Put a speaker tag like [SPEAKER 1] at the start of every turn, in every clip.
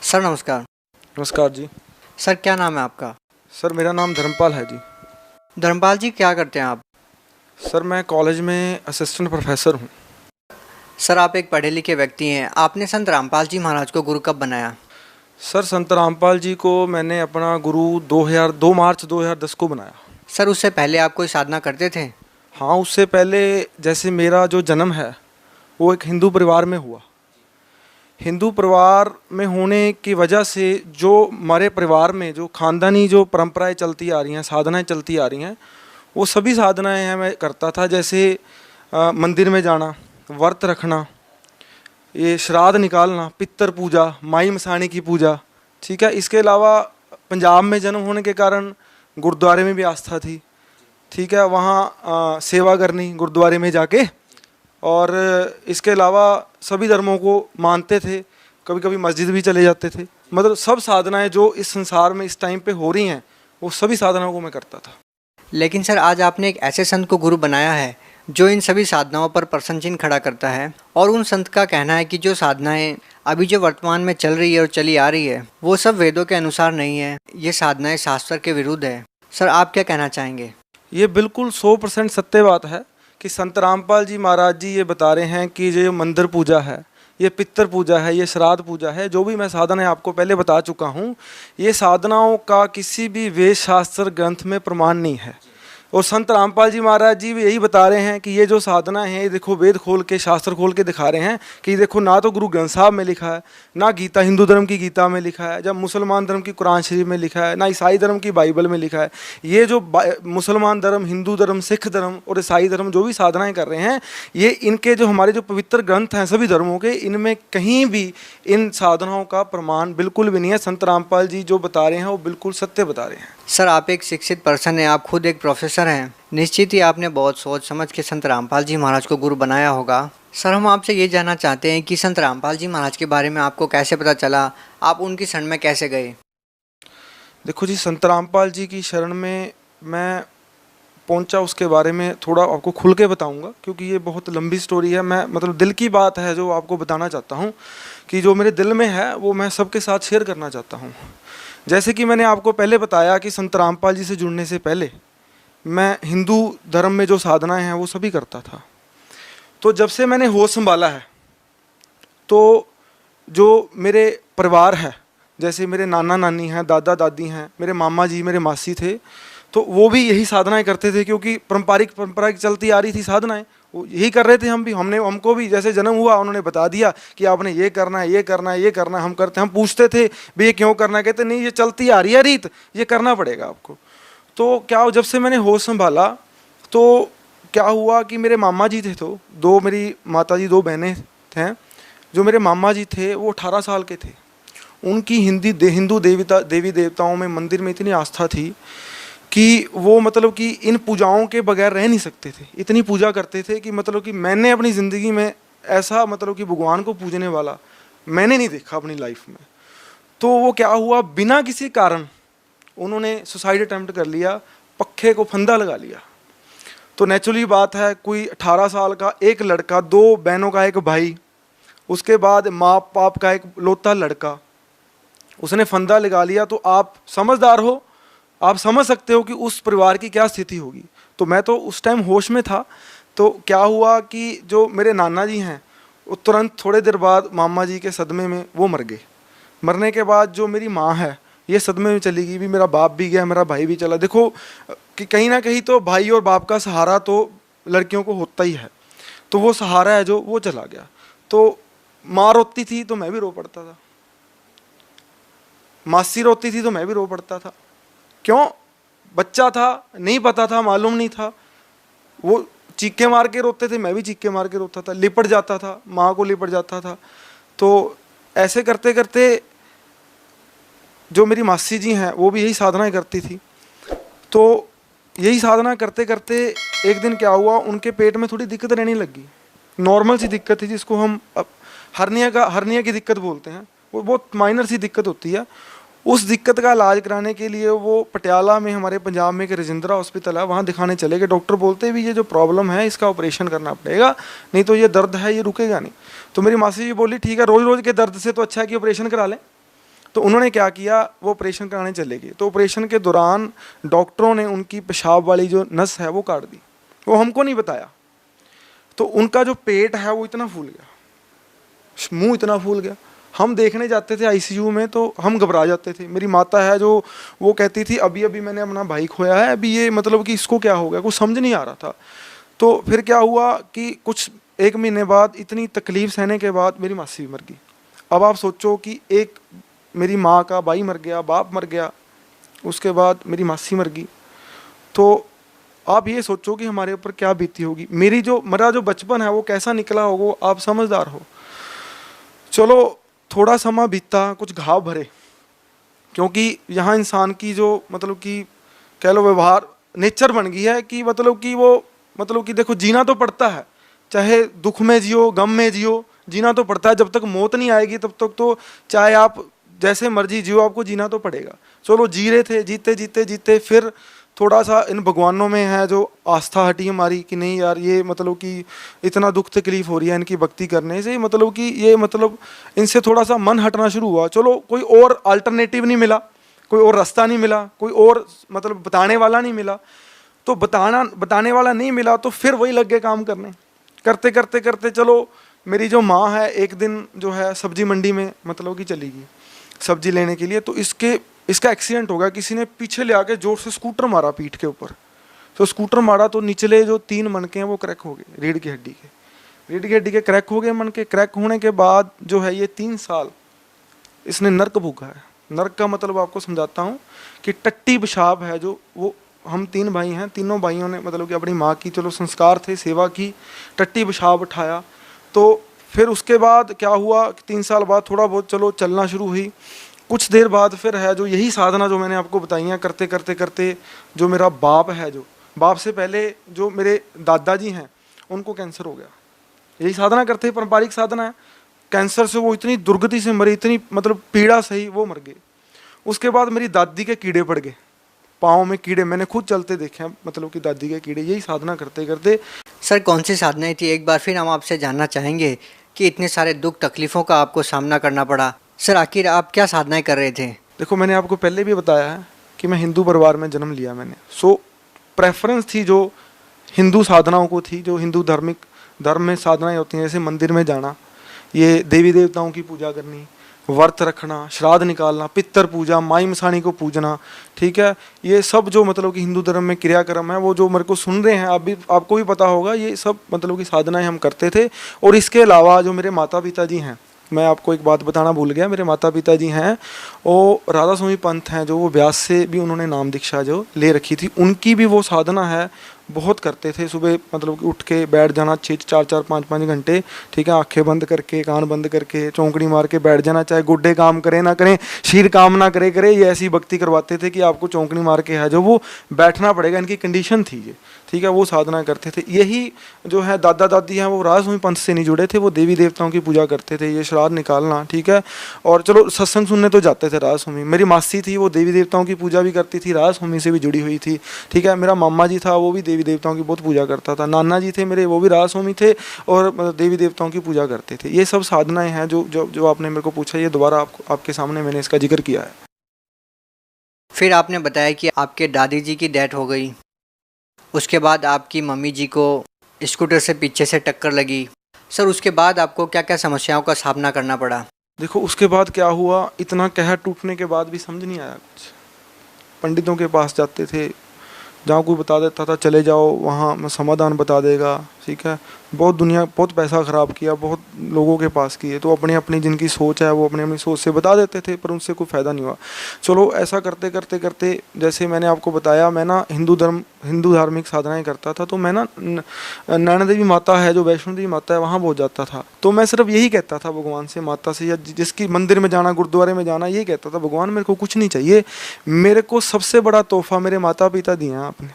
[SPEAKER 1] Sir नमस्कार।
[SPEAKER 2] नमस्कार जी।
[SPEAKER 1] Sir क्या नाम है आपका?
[SPEAKER 2] सर मेरा नाम धर्मपाल है जी।
[SPEAKER 1] धर्मपाल जी क्या करते हैं आप?
[SPEAKER 2] सर मैं कॉलेज में असिस्टेंट प्रोफेसर हूँ।
[SPEAKER 1] सर आप एक पढ़े लिखे व्यक्ति हैं, आपने संत रामपाल जी महाराज को गुरु कब बनाया?
[SPEAKER 2] सर संत रामपाल जी को मैंने अपना गुरु 2 मार्च 2010 को बनाया।
[SPEAKER 1] सर उससे पहले आप कोई साधना करते थे?
[SPEAKER 2] हाँ, उससे पहले जैसे मेरा जो जन्म है वो एक हिंदू परिवार में हुआ। हिंदू परिवार में होने की वजह से जो हमारे परिवार में जो ख़ानदानी जो परंपराएं चलती आ रही हैं, साधनाएं चलती आ रही हैं, वो सभी साधनाएं हैं मैं करता था। जैसे मंदिर में जाना, व्रत रखना, ये श्राद्ध निकालना, पितर पूजा, माई मसाणी की पूजा, ठीक है। इसके अलावा पंजाब में जन्म होने के कारण गुरुद्वारे में भी आस्था थी, ठीक है। वहाँ सेवा करनी गुरुद्वारे में जाके, और इसके अलावा सभी धर्मों को मानते थे, कभी कभी मस्जिद भी चले जाते थे। मतलब सब साधनाएं जो इस संसार में इस टाइम पे हो रही हैं वो सभी साधनाओं को मैं करता था।
[SPEAKER 1] लेकिन सर आज आपने एक ऐसे संत को गुरु बनाया है जो इन सभी साधनाओं पर प्रश्न चिन्ह खड़ा करता है, और उन संत का कहना है कि जो साधनाएं अभी जो वर्तमान में चल रही है और चली आ रही है वो सब वेदों के अनुसार नहीं है, ये साधनाएं शास्त्र के विरुद्ध है। सर आप क्या कहना चाहेंगे?
[SPEAKER 2] ये बिल्कुल 100% सत्य बात है कि संत रामपाल जी महाराज जी ये बता रहे हैं कि ये मंदिर पूजा है, ये पितर पूजा है, ये श्राद्ध पूजा है, जो भी मैं साधना है आपको पहले बता चुका हूँ, ये साधनाओं का किसी भी वेद शास्त्र ग्रंथ में प्रमाण नहीं है। और संत रामपाल जी महाराज जी भी यही बता रहे हैं कि ये जो साधना है, ये देखो वेद खोल के, शास्त्र खोल के दिखा रहे हैं कि देखो ना तो गुरु ग्रंथ साहब में लिखा है, ना गीता हिंदू धर्म की गीता में लिखा है, जब मुसलमान धर्म की कुरान शरीफ में लिखा है, ना ईसाई धर्म की बाइबल में लिखा है। ये जो मुसलमान धर्म, हिंदू धर्म, सिख धर्म और ईसाई धर्म जो भी साधनाएं कर रहे हैं, ये इनके जो हमारे जो पवित्र ग्रंथ हैं सभी धर्मों के, इनमें कहीं भी इन साधनाओं का प्रमाण बिल्कुल भी नहीं है। संत रामपाल जी जो बता रहे हैं वो बिल्कुल सत्य बता रहे हैं।
[SPEAKER 1] सर आप एक शिक्षित पर्सन हैं, आप खुद एक प्रोफेसर हैं, निश्चित ही आपने बहुत सोच समझ के संत रामपाल जी महाराज को गुरु बनाया होगा। सर हम आपसे ये जानना चाहते हैं कि संत रामपाल जी महाराज के बारे में आपको कैसे पता चला, आप उनकी शरण में कैसे गए?
[SPEAKER 2] देखो जी, संत रामपाल जी की शरण में मैं पहुंचा, उसके बारे में थोड़ा आपको खुल के बताऊंगा क्योंकि ये बहुत लंबी स्टोरी है। मैं मतलब दिल की बात है जो आपको बताना चाहता हूँ, कि जो मेरे दिल में है वो मैं सबके साथ शेयर करना चाहता हूँ। जैसे कि मैंने आपको पहले बताया कि संत रामपाल जी से जुड़ने से पहले मैं हिंदू धर्म में जो साधनाएं हैं वो सभी करता था। तो जब से मैंने होश संभाला है, तो जो मेरे परिवार है, जैसे मेरे नाना नानी हैं, दादा दादी हैं, मेरे मामा जी, मेरे मासी थे, तो वो भी यही साधनाएं करते थे क्योंकि परंपरा की चलती आ रही थी साधनाएं, वो यही कर रहे थे। हमको भी जैसे जन्म हुआ उन्होंने बता दिया कि आपने ये करना है, ये करना है, ये करना है, हम करते हैं। हम पूछते थे भी ये क्यों करना है, कहते नहीं ये चलती आ रही है रीत, ये करना पड़ेगा आपको। तो क्या, जब से मैंने होश संभाला तो क्या हुआ कि मेरे मामा जी थे, तो दो मेरी माता जी, दो बहनें थे। जो मेरे मामा जी थे वो 18 साल के थे। उनकी हिंदू देवी देवताओं में, मंदिर में इतनी आस्था थी कि वो मतलब कि इन पूजाओं के बगैर रह नहीं सकते थे। इतनी पूजा करते थे कि मतलब कि मैंने अपनी ज़िंदगी में ऐसा मतलब कि भगवान को पूजने वाला मैंने नहीं देखा अपनी लाइफ में। तो वो क्या हुआ, बिना किसी कारण उन्होंने सुसाइड अटेम्प्ट कर लिया, पक्खे को फंदा लगा लिया। तो नेचुरली बात है, कोई 18 साल का एक लड़का, दो बहनों का एक भाई, उसके बाद माँ बाप का एक लौता लड़का, उसने फंदा लगा लिया। तो आप समझदार हो, आप समझ सकते हो कि उस परिवार की क्या स्थिति होगी। तो मैं तो उस टाइम होश में था। तो क्या हुआ कि जो मेरे नाना जी हैं वो तुरंत थोड़े देर बाद मामा जी के सदमे में वो मर गए। मरने के बाद जो मेरी माँ है ये सदमे में चली गई, भी मेरा बाप भी गया, मेरा भाई भी चला। देखो कि कहीं ना कहीं तो भाई और बाप का सहारा तो लड़कियों को होता ही है, तो वो सहारा है जो वो चला गया। तो माँ रोती थी तो मैं भी रो पड़ता था, मासी रोती थी तो मैं भी रो पड़ता था। क्यों? बच्चा था, नहीं पता था, मालूम नहीं था। वो चीखे मार के रोते थे, मैं भी चीखे मार के रोता था, लिपट जाता था, माँ को लिपट जाता था। तो ऐसे करते करते जो मेरी मासी जी हैं वो भी यही साधनाएं करती थी। तो यही साधना करते करते एक दिन क्या हुआ, उनके पेट में थोड़ी दिक्कत रहने लगी। नॉर्मल सी दिक्कत थी जिसको हम हर्निया की दिक्कत बोलते हैं, वो बहुत माइनर सी दिक्कत होती है। उस दिक्कत का इलाज कराने के लिए वो पटियाला में, हमारे पंजाब में एक रजिंद्रा हॉस्पिटल है, वहाँ दिखाने चले गए। डॉक्टर बोलते भी ये जो प्रॉब्लम है इसका ऑपरेशन करना पड़ेगा, नहीं तो ये दर्द है ये रुकेगा नहीं। तो मेरी मासी जी बोली ठीक है, रोज़ रोज़ के दर्द से तो अच्छा है कि ऑपरेशन करा लें। तो उन्होंने क्या किया, वो ऑपरेशन कराने चले गए। तो ऑपरेशन के दौरान डॉक्टरों ने उनकी पेशाब वाली जो नस है वो काट दी, वो हमको नहीं बताया। तो उनका जो पेट है वो इतना फूल गया, मुंह इतना फूल गया। हम देखने जाते थे आईसीयू में तो हम घबरा जाते थे। मेरी माता है जो, वो कहती थी अभी अभी मैंने अपना भाई खोया है, अभी ये मतलब कि इसको क्या हो गया, कुछ समझ नहीं आ रहा था। तो फिर क्या हुआ कि कुछ 1 महीने बाद इतनी तकलीफ सहने के बाद मेरी मासी भी मर गई। अब आप सोचो कि एक मेरी माँ का भाई मर गया, बाप मर गया, उसके बाद मेरी मासी मर गई। तो आप ये सोचो कि हमारे ऊपर क्या बीती होगी। मेरा जो बचपन है वो कैसा निकला होगा, आप समझदार हो। चलो थोड़ा समय बीता, कुछ घाव भरे, क्योंकि यहाँ इंसान की जो मतलब कि कह लो व्यवहार नेचर बन गई है कि मतलब कि वो मतलब कि देखो जीना तो पड़ता है, चाहे दुख में जियो गम में जियो, जीना तो पड़ता है। जब तक मौत नहीं आएगी तब तक तो चाहे आप जैसे मर्जी जियो, आपको जीना तो पड़ेगा। चलो जी रहे थे, जीते जीते जीते फिर थोड़ा सा इन भगवानों में है जो आस्था हटी हमारी कि नहीं यार ये मतलब कि इतना दुख तकलीफ हो रही है इनकी भक्ति करने से, मतलब कि ये मतलब इनसे थोड़ा सा मन हटना शुरू हुआ। चलो कोई और अल्टरनेटिव नहीं मिला, कोई और रास्ता नहीं मिला, कोई और मतलब बताने वाला नहीं मिला। तो बताने वाला नहीं मिला तो फिर वही लग गए काम करने। करते करते करते चलो मेरी जो माँ है एक दिन जो है सब्जी मंडी में मतलब कि चली गई सब्जी लेने के लिए। तो इसका एक्सीडेंट हो गया, किसी ने पीछे ले आके जोर से स्कूटर मारा पीठ के ऊपर। तो स्कूटर मारा तो निचले जो 3 मनके हैं वो क्रैक हो गए, रीढ़ की हड्डी के क्रैक हो गए। मनके क्रैक होने के बाद जो है ये 3 साल इसने नर्क भूखा है। नर्क का मतलब आपको समझाता हूँ कि टट्टी पेशाब है जो, वो हम 3 भाई हैं, तीनों भाइयों ने मतलब कि अपनी माँ की चलो संस्कार थे, सेवा की, टट्टी पेशाब उठाया। तो फिर उसके बाद क्या हुआ, 3 साल बाद थोड़ा बहुत चलो चलना शुरू हुई। कुछ देर बाद फिर है जो यही साधना जो मैंने आपको बताई है, करते करते करते जो मेरा बाप है, जो बाप से पहले जो मेरे दादाजी हैं उनको कैंसर हो गया। यही साधना करते, पारंपरिक साधना है। कैंसर से वो इतनी दुर्गति से मरे, इतनी मतलब पीड़ा सही, वो मर गए। उसके बाद मेरी दादी के कीड़े पड़ गए, पाँव में कीड़े, मैंने खुद चलते देखे हैं मतलब कि दादी के कीड़े। यही साधना करते करते।
[SPEAKER 1] सर कौन सी साधनाएं थी, एक बार फिर हम आपसे जानना चाहेंगे कि इतने सारे दुख तकलीफ़ों का आपको सामना करना पड़ा। सर आखिर आप क्या साधनाएं कर रहे थे?
[SPEAKER 2] देखो मैंने आपको पहले भी बताया है कि मैं हिंदू परिवार में जन्म लिया मैंने। सो प्रेफरेंस थी जो हिंदू साधनाओं को थी, जो हिंदू धर्म में साधनाएं होती हैं, जैसे मंदिर में जाना, ये देवी देवताओं की पूजा करनी, व्रत रखना, श्राद्ध निकालना, पितर पूजा, माई मसाणी को पूजना, ठीक है। ये सब जो मतलब कि हिंदू धर्म में क्रियाक्रम है, वो जो मेरे को सुन रहे हैं आपको भी पता होगा, ये सब मतलब कि साधनाएं हम करते थे। और इसके अलावा जो मेरे माता पिता जी हैं, मैं आपको एक बात बताना भूल गया, मेरे माता पिता जी हैं वो राधा स्वामी पंथ हैं, जो वो व्यास से भी उन्होंने नाम दीक्षा जो ले रखी थी, उनकी भी वो साधना है, बहुत करते थे। सुबह मतलब कि उठ के बैठ जाना 4-4 5-5 घंटे, ठीक है, आंखें बंद करके कान बंद करके चौंकड़ी मार के बैठ जाना, चाहे गुड्डे काम करें ना करें, शीर काम ना करे, ये ऐसी भक्ति करवाते थे कि आपको चौंकड़ी मार के है जो वो बैठना पड़ेगा, इनकी कंडीशन थी ये, ठीक है। वो साधना करते थे। यही जो है दादा दादी हैं वो राधा स्वामी पंथ से नहीं जुड़े थे, वो देवी देवताओं की पूजा करते थे, ये श्राद्ध निकालना, ठीक है। और चलो सत्संग सुनने तो जाते थे राधा स्वामी। मेरी मासी थी वो देवी देवताओं की पूजा भी करती थी, राधा स्वामी से भी जुड़ी हुई थी, ठीक है। मेरा मामा जी था वो भी देवी देवताओं की बहुत पूजा करता था। नाना जी थे मेरे, वो भी राधा स्वामी थे और देवी देवताओं की पूजा करते थे। ये सब साधनाएं हैं जो आपने मेरे को पूछा, ये दोबारा आपके सामने मैंने इसका जिक्र किया है।
[SPEAKER 1] फिर आपने बताया कि आपके दादी जी की डेथ हो गई, उसके बाद आपकी मम्मी जी को स्कूटर से पीछे से टक्कर लगी। सर उसके बाद आपको क्या क्या समस्याओं का सामना करना पड़ा?
[SPEAKER 2] देखो उसके बाद क्या हुआ, इतना कहर टूटने के बाद भी समझ नहीं आया कुछ। पंडितों के पास जाते थे, जहाँ कोई बता देता था चले जाओ वहाँ समाधान बता देगा, ठीक है। बहुत पैसा ख़राब किया, बहुत लोगों के पास किए, तो अपनी अपनी जिनकी सोच है वो अपनी अपनी सोच से बता देते थे, पर उनसे कोई फ़ायदा नहीं हुआ। चलो ऐसा करते करते करते जैसे मैंने आपको बताया, मैं ना हिंदू धार्मिक साधनाएं करता था। तो मैं ना नैना देवी माता है जो वैष्णो देवी माता है वहाँ बहुत जाता था। तो मैं सिर्फ यही कहता था भगवान से, माता से, या जिसकी मंदिर में जाना, गुरुद्वारे में जाना, यही कहता था भगवान मेरे को कुछ नहीं चाहिए, मेरे को सबसे बड़ा तोहफा मेरे माता पिता दिए हैं आपने,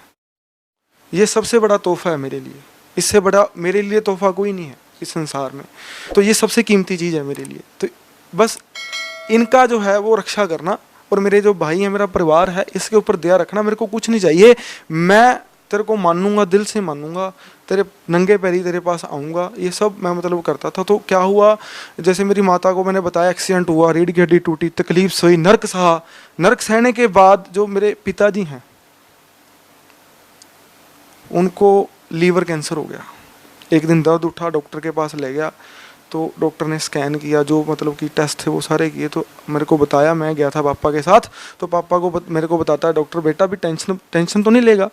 [SPEAKER 2] ये सबसे बड़ा तोहफा है मेरे लिए, इससे बड़ा मेरे लिए तोहफा कोई नहीं है इस संसार में। तो ये सबसे कीमती चीज़ है मेरे लिए। तो बस इनका जो है वो रक्षा करना, और मेरे जो भाई हैं, मेरा परिवार है, इसके ऊपर दया रखना, मेरे को कुछ नहीं चाहिए। मैं तेरे को मानूंगा, दिल से मानूंगा, तेरे नंगे पैरी तेरे पास आऊँगा, ये सब मैं मतलब करता था। तो क्या हुआ, जैसे मेरी माता को मैंने बताया एक्सीडेंट हुआ, रीढ़ की हड्डी टूटी, तकलीफ सही, नर्क सहा। नर्क सहने के बाद जो मेरे पिताजी हैं उनको लीवर कैंसर हो गया। एक दिन दर्द उठा, डॉक्टर के पास ले गया, तो डॉक्टर ने स्कैन किया, जो मतलब कि टेस्ट थे वो सारे किए, तो मेरे को बताया, मैं गया था पापा के साथ, तो पापा को मेरे को बताता है डॉक्टर, बेटा भी टेंशन तो नहीं लेगा।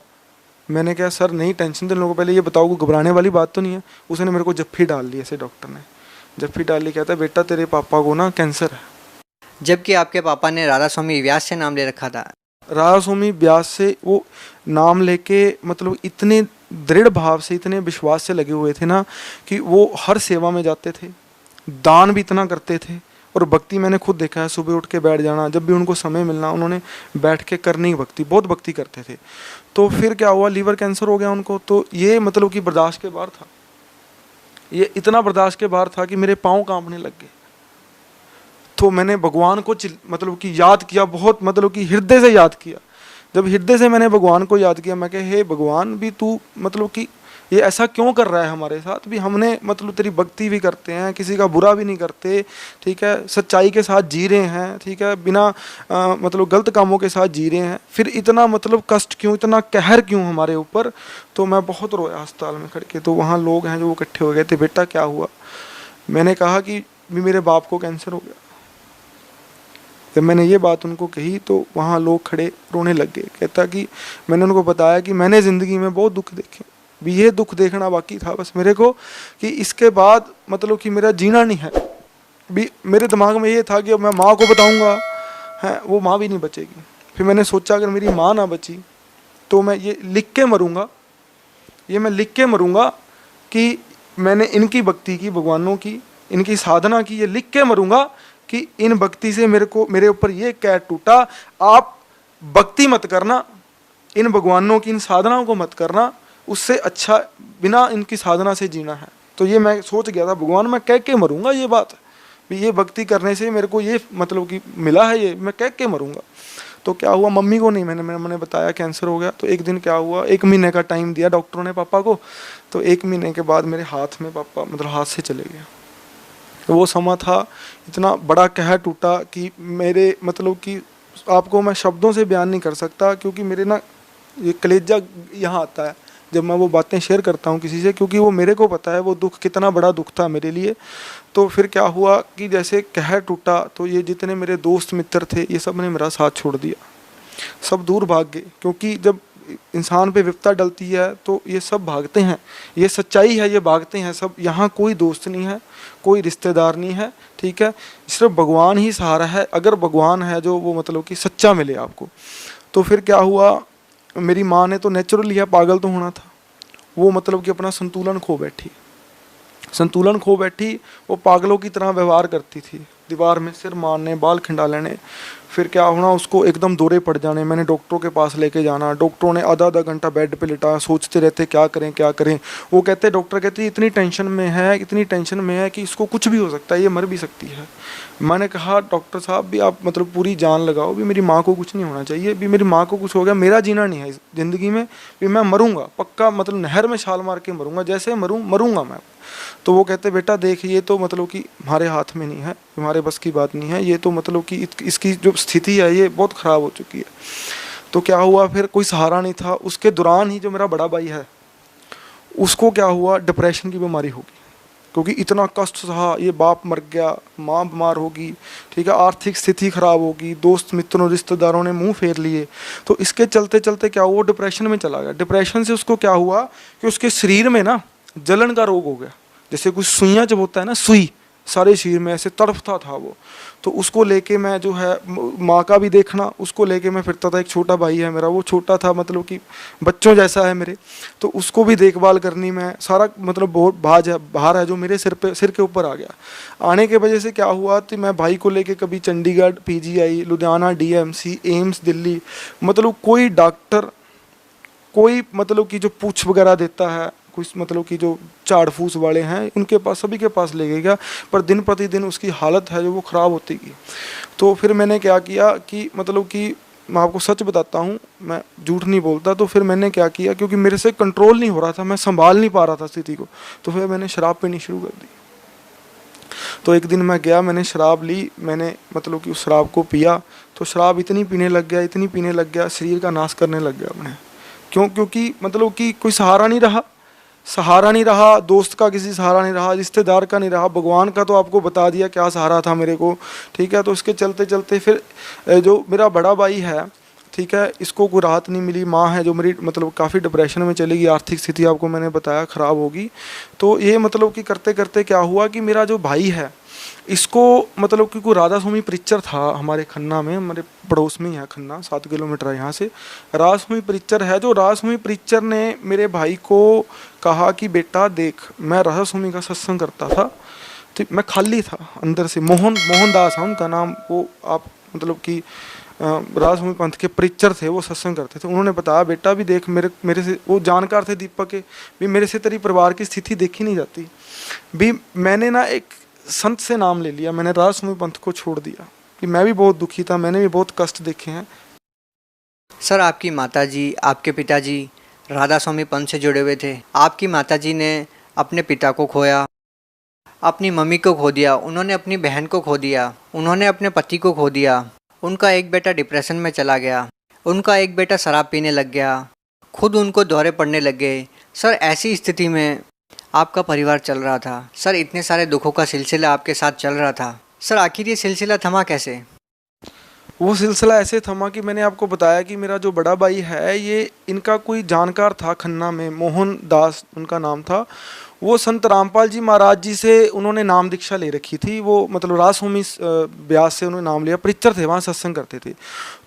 [SPEAKER 2] मैंने कहा सर नहीं टेंशन तो लोगों को, पहले ये बताओ कोई घबराने वाली बात तो नहीं है। उसने मेरे को जफ्फी डाल ली, ऐसे डॉक्टर ने जफ्फी डाल ली, कहता है बेटा तेरे पापा को ना कैंसर है।
[SPEAKER 1] जबकि आपके पापा ने राधा स्वामी व्यास से नाम ले रखा था।
[SPEAKER 2] राधा स्वामी व्यास से वो नाम लेके मतलब इतने दृढ़ भाव से, इतने विश्वास से लगे हुए थे ना कि वो हर सेवा में जाते थे, दान भी इतना करते थे, और भक्ति मैंने खुद देखा है, सुबह उठ के बैठ जाना, जब भी उनको समय मिलना उन्होंने बैठ के करनी भक्ति, बहुत भक्ति करते थे। तो फिर क्या हुआ, लीवर कैंसर हो गया उनको, तो ये मतलब कि बर्दाश्त के बाहर था, ये इतना बर्दाश्त के बाहर था कि मेरे पाँव कांपने लग गए। तो मैंने भगवान को मतलब कि याद किया, बहुत मतलब कि हृदय से याद किया। जब हृदय से मैंने भगवान को याद किया, मैं कहा हे भगवान भी तू मतलब कि ये ऐसा क्यों कर रहा है हमारे साथ भी, हमने मतलब तेरी भक्ति भी करते हैं, किसी का बुरा भी नहीं करते, ठीक है, सच्चाई के साथ जी रहे हैं, ठीक है, बिना मतलब गलत कामों के साथ जी रहे हैं, फिर इतना मतलब कष्ट क्यों, इतना कहर क्यों हमारे ऊपर। तो मैं बहुत रोया अस्पताल में खड़ के। तो वहाँ लोग हैं जो वो इकट्ठे हो गए थे, बेटा क्या हुआ। मैंने कहा कि मेरे बाप को कैंसर हो गया। जब मैंने ये बात उनको कही तो वहाँ लोग खड़े रोने लग गए। कहता कि मैंने उनको बताया कि मैंने ज़िंदगी में बहुत दुख देखे, भी ये दुख देखना बाकी था बस मेरे को, कि इसके बाद मतलब कि मेरा जीना नहीं है। भी मेरे दिमाग में ये था कि अब मैं माँ को बताऊँगा है, वो माँ भी नहीं बचेगी। फिर मैंने सोचा अगर मेरी माँ ना बची तो मैं ये लिख के मरूँगा, ये मैं लिख के मरूँगा कि मैंने इनकी भक्ति की, भगवानों की, इनकी साधना की, ये लिख के मरूँगा कि इन भक्ति से मेरे ऊपर ये कैद टूटा। आप भक्ति मत करना, इन भगवानों की इन साधनाओं को मत करना, उससे अच्छा बिना इनकी साधना से जीना है। तो ये मैं सोच गया था, भगवान मैं कह के मरूंगा ये बात, भी ये भक्ति करने से मेरे को ये मतलब कि मिला है, ये मैं कह के मरूंगा। तो क्या हुआ, मम्मी को नहीं, मैंने बताया कैंसर हो गया। तो एक दिन क्या हुआ, 1 महीने का टाइम दिया डॉक्टरों ने पापा को। तो 1 महीने के बाद मेरे हाथ में पापा मतलब हाथ से चले गए। वो समा था, इतना बड़ा कहर टूटा कि मेरे मतलब कि आपको मैं शब्दों से बयान नहीं कर सकता, क्योंकि मेरे ना ये कलेजा यहाँ आता है जब मैं वो बातें शेयर करता हूँ किसी से, क्योंकि वो मेरे को पता है वो दुख कितना बड़ा दुख था मेरे लिए। तो फिर क्या हुआ कि जैसे कहर टूटा तो ये जितने मेरे दोस्त मित्र थे ये सब ने मेरा साथ छोड़ दिया, सब दूर भाग गए। क्योंकि जब इंसान पे विपदा डलती है तो ये सब भागते हैं, ये सच्चाई है, ये भागते हैं सब। यहाँ कोई दोस्त नहीं है, कोई रिश्तेदार नहीं है, ठीक है, सिर्फ भगवान ही सहारा है। अगर भगवान है जो वो मतलब कि सच्चा मिले आपको। तो फिर क्या हुआ, मेरी माँ ने तो नेचुरली है, पागल तो होना था, वो मतलब कि अपना संतुलन खो बैठी, वो पागलों की तरह व्यवहार करती थी, दीवार में सिर मारने, बाल खिंडा लेने। फिर क्या होना, उसको एकदम दौरे पड़ जाने, मैंने डॉक्टरों के पास लेके जाना, डॉक्टरों ने आधा घंटा बेड पे लिटाया, सोचते रहते क्या करें। वो कहते, डॉक्टर कहते इतनी टेंशन में है कि इसको कुछ भी हो सकता है, ये मर भी सकती है। मैंने कहा डॉक्टर साहब भी आप मतलब पूरी जान लगाओ, भी मेरी माँ को कुछ नहीं होना चाहिए, भी मेरी माँ को कुछ हो गया मेरा जीना नहीं है इस ज़िंदगी में, भी मैं मरूंगा पक्का, मतलब नहर में छाल मार के मरूंगा, जैसे मरूंगा मैं। तो वो कहते बेटा देख, ये तो मतलब कि हमारे हाथ में नहीं है, हमारे बस की बात नहीं है, ये तो मतलब कि इसकी जो स्थिति है ये बहुत ख़राब हो चुकी है। तो क्या हुआ, फिर कोई सहारा नहीं था। उसके दौरान ही जो मेरा बड़ा भाई है उसको क्या हुआ, डिप्रेशन की बीमारी होगी, क्योंकि इतना कष्ट सहा, ये बाप मर गया, माँ बीमार होगी, ठीक है, आर्थिक स्थिति खराब होगी, दोस्त मित्रों रिश्तेदारों ने मुंह फेर लिए। तो इसके चलते चलते क्या हुआ, डिप्रेशन में चला गया। डिप्रेशन से उसको क्या हुआ कि उसके शरीर में ना जलन का रोग हो गया, जैसे कुछ सुइयाँ जब होता है ना, सुई सारे शरीर में ऐसे तड़फता था वो। तो उसको लेके मैं जो है, माँ का भी देखना, उसको लेके मैं फिरता था। एक छोटा भाई है मेरा, वो छोटा था मतलब कि बच्चों जैसा है मेरे, तो उसको भी देखभाल करनी, मैं सारा मतलब बहुत भार है जो मेरे सिर के ऊपर आ गया। आने के वजह से क्या हुआ कि मैं भाई को लेके कभी Chandigarh, PGI, Ludhiana, DMC, AIIMS Delhi, मतलब कोई डॉक्टर, कोई मतलब कि जो पूछ वगैरह देता है, कुछ मतलब कि जो झाड़ फूस वाले हैं उनके पास, सभी के पास ले गया, पर दिन प्रतिदिन उसकी हालत है जो वो ख़राब होती गई। तो फिर मैंने क्या किया कि मतलब कि मैं आपको सच बताता हूँ, मैं झूठ नहीं बोलता। तो फिर मैंने क्या किया, क्योंकि मेरे से कंट्रोल नहीं हो रहा था, मैं संभाल नहीं पा रहा था स्थिति को, तो फिर मैंने शराब पीनी शुरू कर दी। तो एक दिन मैं गया, मैंने शराब ली, मैंने मतलब कि उस शराब को पिया। तो शराब इतनी पीने लग गया, इतनी पीने लग गया, शरीर का नाश करने लग गया मैं। क्यों? क्योंकि मतलब कि कोई सहारा नहीं रहा, सहारा नहीं रहा, दोस्त का किसी सहारा नहीं रहा, रिश्तेदार का नहीं रहा, भगवान का तो आपको बता दिया क्या सहारा था मेरे को, ठीक है। तो इसके चलते चलते फिर जो मेरा बड़ा भाई है, ठीक है, इसको कोई राहत नहीं मिली। माँ है जो मेरी मतलब काफ़ी डिप्रेशन में चली गई, आर्थिक स्थिति आपको मैंने बताया ख़राब होगी। तो ये मतलब कि करते करते क्या हुआ कि मेरा जो भाई है, इसको मतलब कि कोई राधा स्वामी प्रीचर था हमारे खन्ना में, हमारे पड़ोस में ही है खन्ना, 7 किलोमीटर है यहाँ से। राधा स्वामी प्रीचर है, जो राधा स्वामी प्रीचर ने मेरे भाई को कहा कि बेटा देख, मैं राधा स्वामी का सत्संग करता था, तो मैं खाली था अंदर से। मोहनदास है उनका नाम, वो आप मतलब कि राधा स्वामी पंथ के प्रीचर थे, वो सत्संग करते थे। उन्होंने बताया बेटा भी देख, मेरे से वो जानकार थे दीपक के भी, मेरे से तेरी परिवार की स्थिति देखी नहीं जाती भी। मैंने ना एक संत से नाम ले लिया, मैंने राधा स्वामी पंथ को छोड़ दिया कि मैं भी बहुत दुखी था, मैंने भी बहुत कष्ट देखे हैं।
[SPEAKER 1] सर, आपकी माताजी, आपके पिताजी राधा स्वामी पंथ से जुड़े हुए थे। आपकी माताजी ने अपने पिता को खोया, अपनी मम्मी को खो दिया, उन्होंने अपनी बहन को खो दिया, उन्होंने अपने पति को खो दिया, उनका एक बेटा डिप्रेशन में चला गया, उनका एक बेटा शराब पीने लग गया, खुद उनको दौरे पड़ने लग गए। सर, ऐसी स्थिति में आपका परिवार चल रहा था। सर, इतने सारे दुखों का सिलसिला आपके साथ चल रहा था। सर, आखिर ये सिलसिला थमा कैसे?
[SPEAKER 2] वो सिलसिला ऐसे थमा कि मैंने आपको बताया कि मेरा जो बड़ा भाई है, ये इनका कोई जानकार था खन्ना में, मोहन दास उनका नाम था। वो संत रामपाल जी महाराज जी से उन्होंने नाम दीक्षा ले रखी थी। वो मतलब राजस्वामी ब्यास से उन्होंने नाम लिया, प्रीचर थे, वहाँ सत्संग करते थे।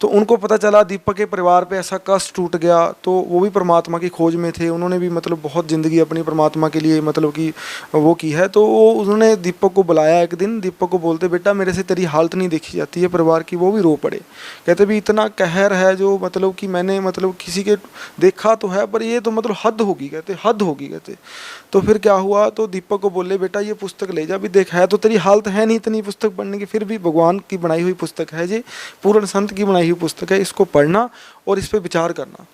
[SPEAKER 2] तो उनको पता चला दीपक के परिवार पे ऐसा कष्ट टूट गया, तो वो भी परमात्मा की खोज में थे। उन्होंने भी मतलब बहुत ज़िंदगी अपनी परमात्मा के लिए मतलब कि वो की है। तो वो उन्होंने दीपक को बुलाया एक दिन, दीपक को बोलते बेटा मेरे से तेरी हालत नहीं देखी जाती है परिवार की। वो भी रो पड़े, कहते भी इतना कहर है जो मतलब कि मैंने मतलब किसी के देखा तो है, पर ये तो मतलब हद होगी, कहते हद होगी कहते। तो फिर क्या हुआ, तो दीपक को बोले बेटा ये पुस्तक ले जा, भी देख है तो तेरी हालत है नहीं इतनी पुस्तक पढ़ने की, फिर भी भगवान की बनाई हुई पुस्तक है, ये पूर्ण संत की बनाई हुई पुस्तक है, इसको पढ़ना और इस पर विचार करना।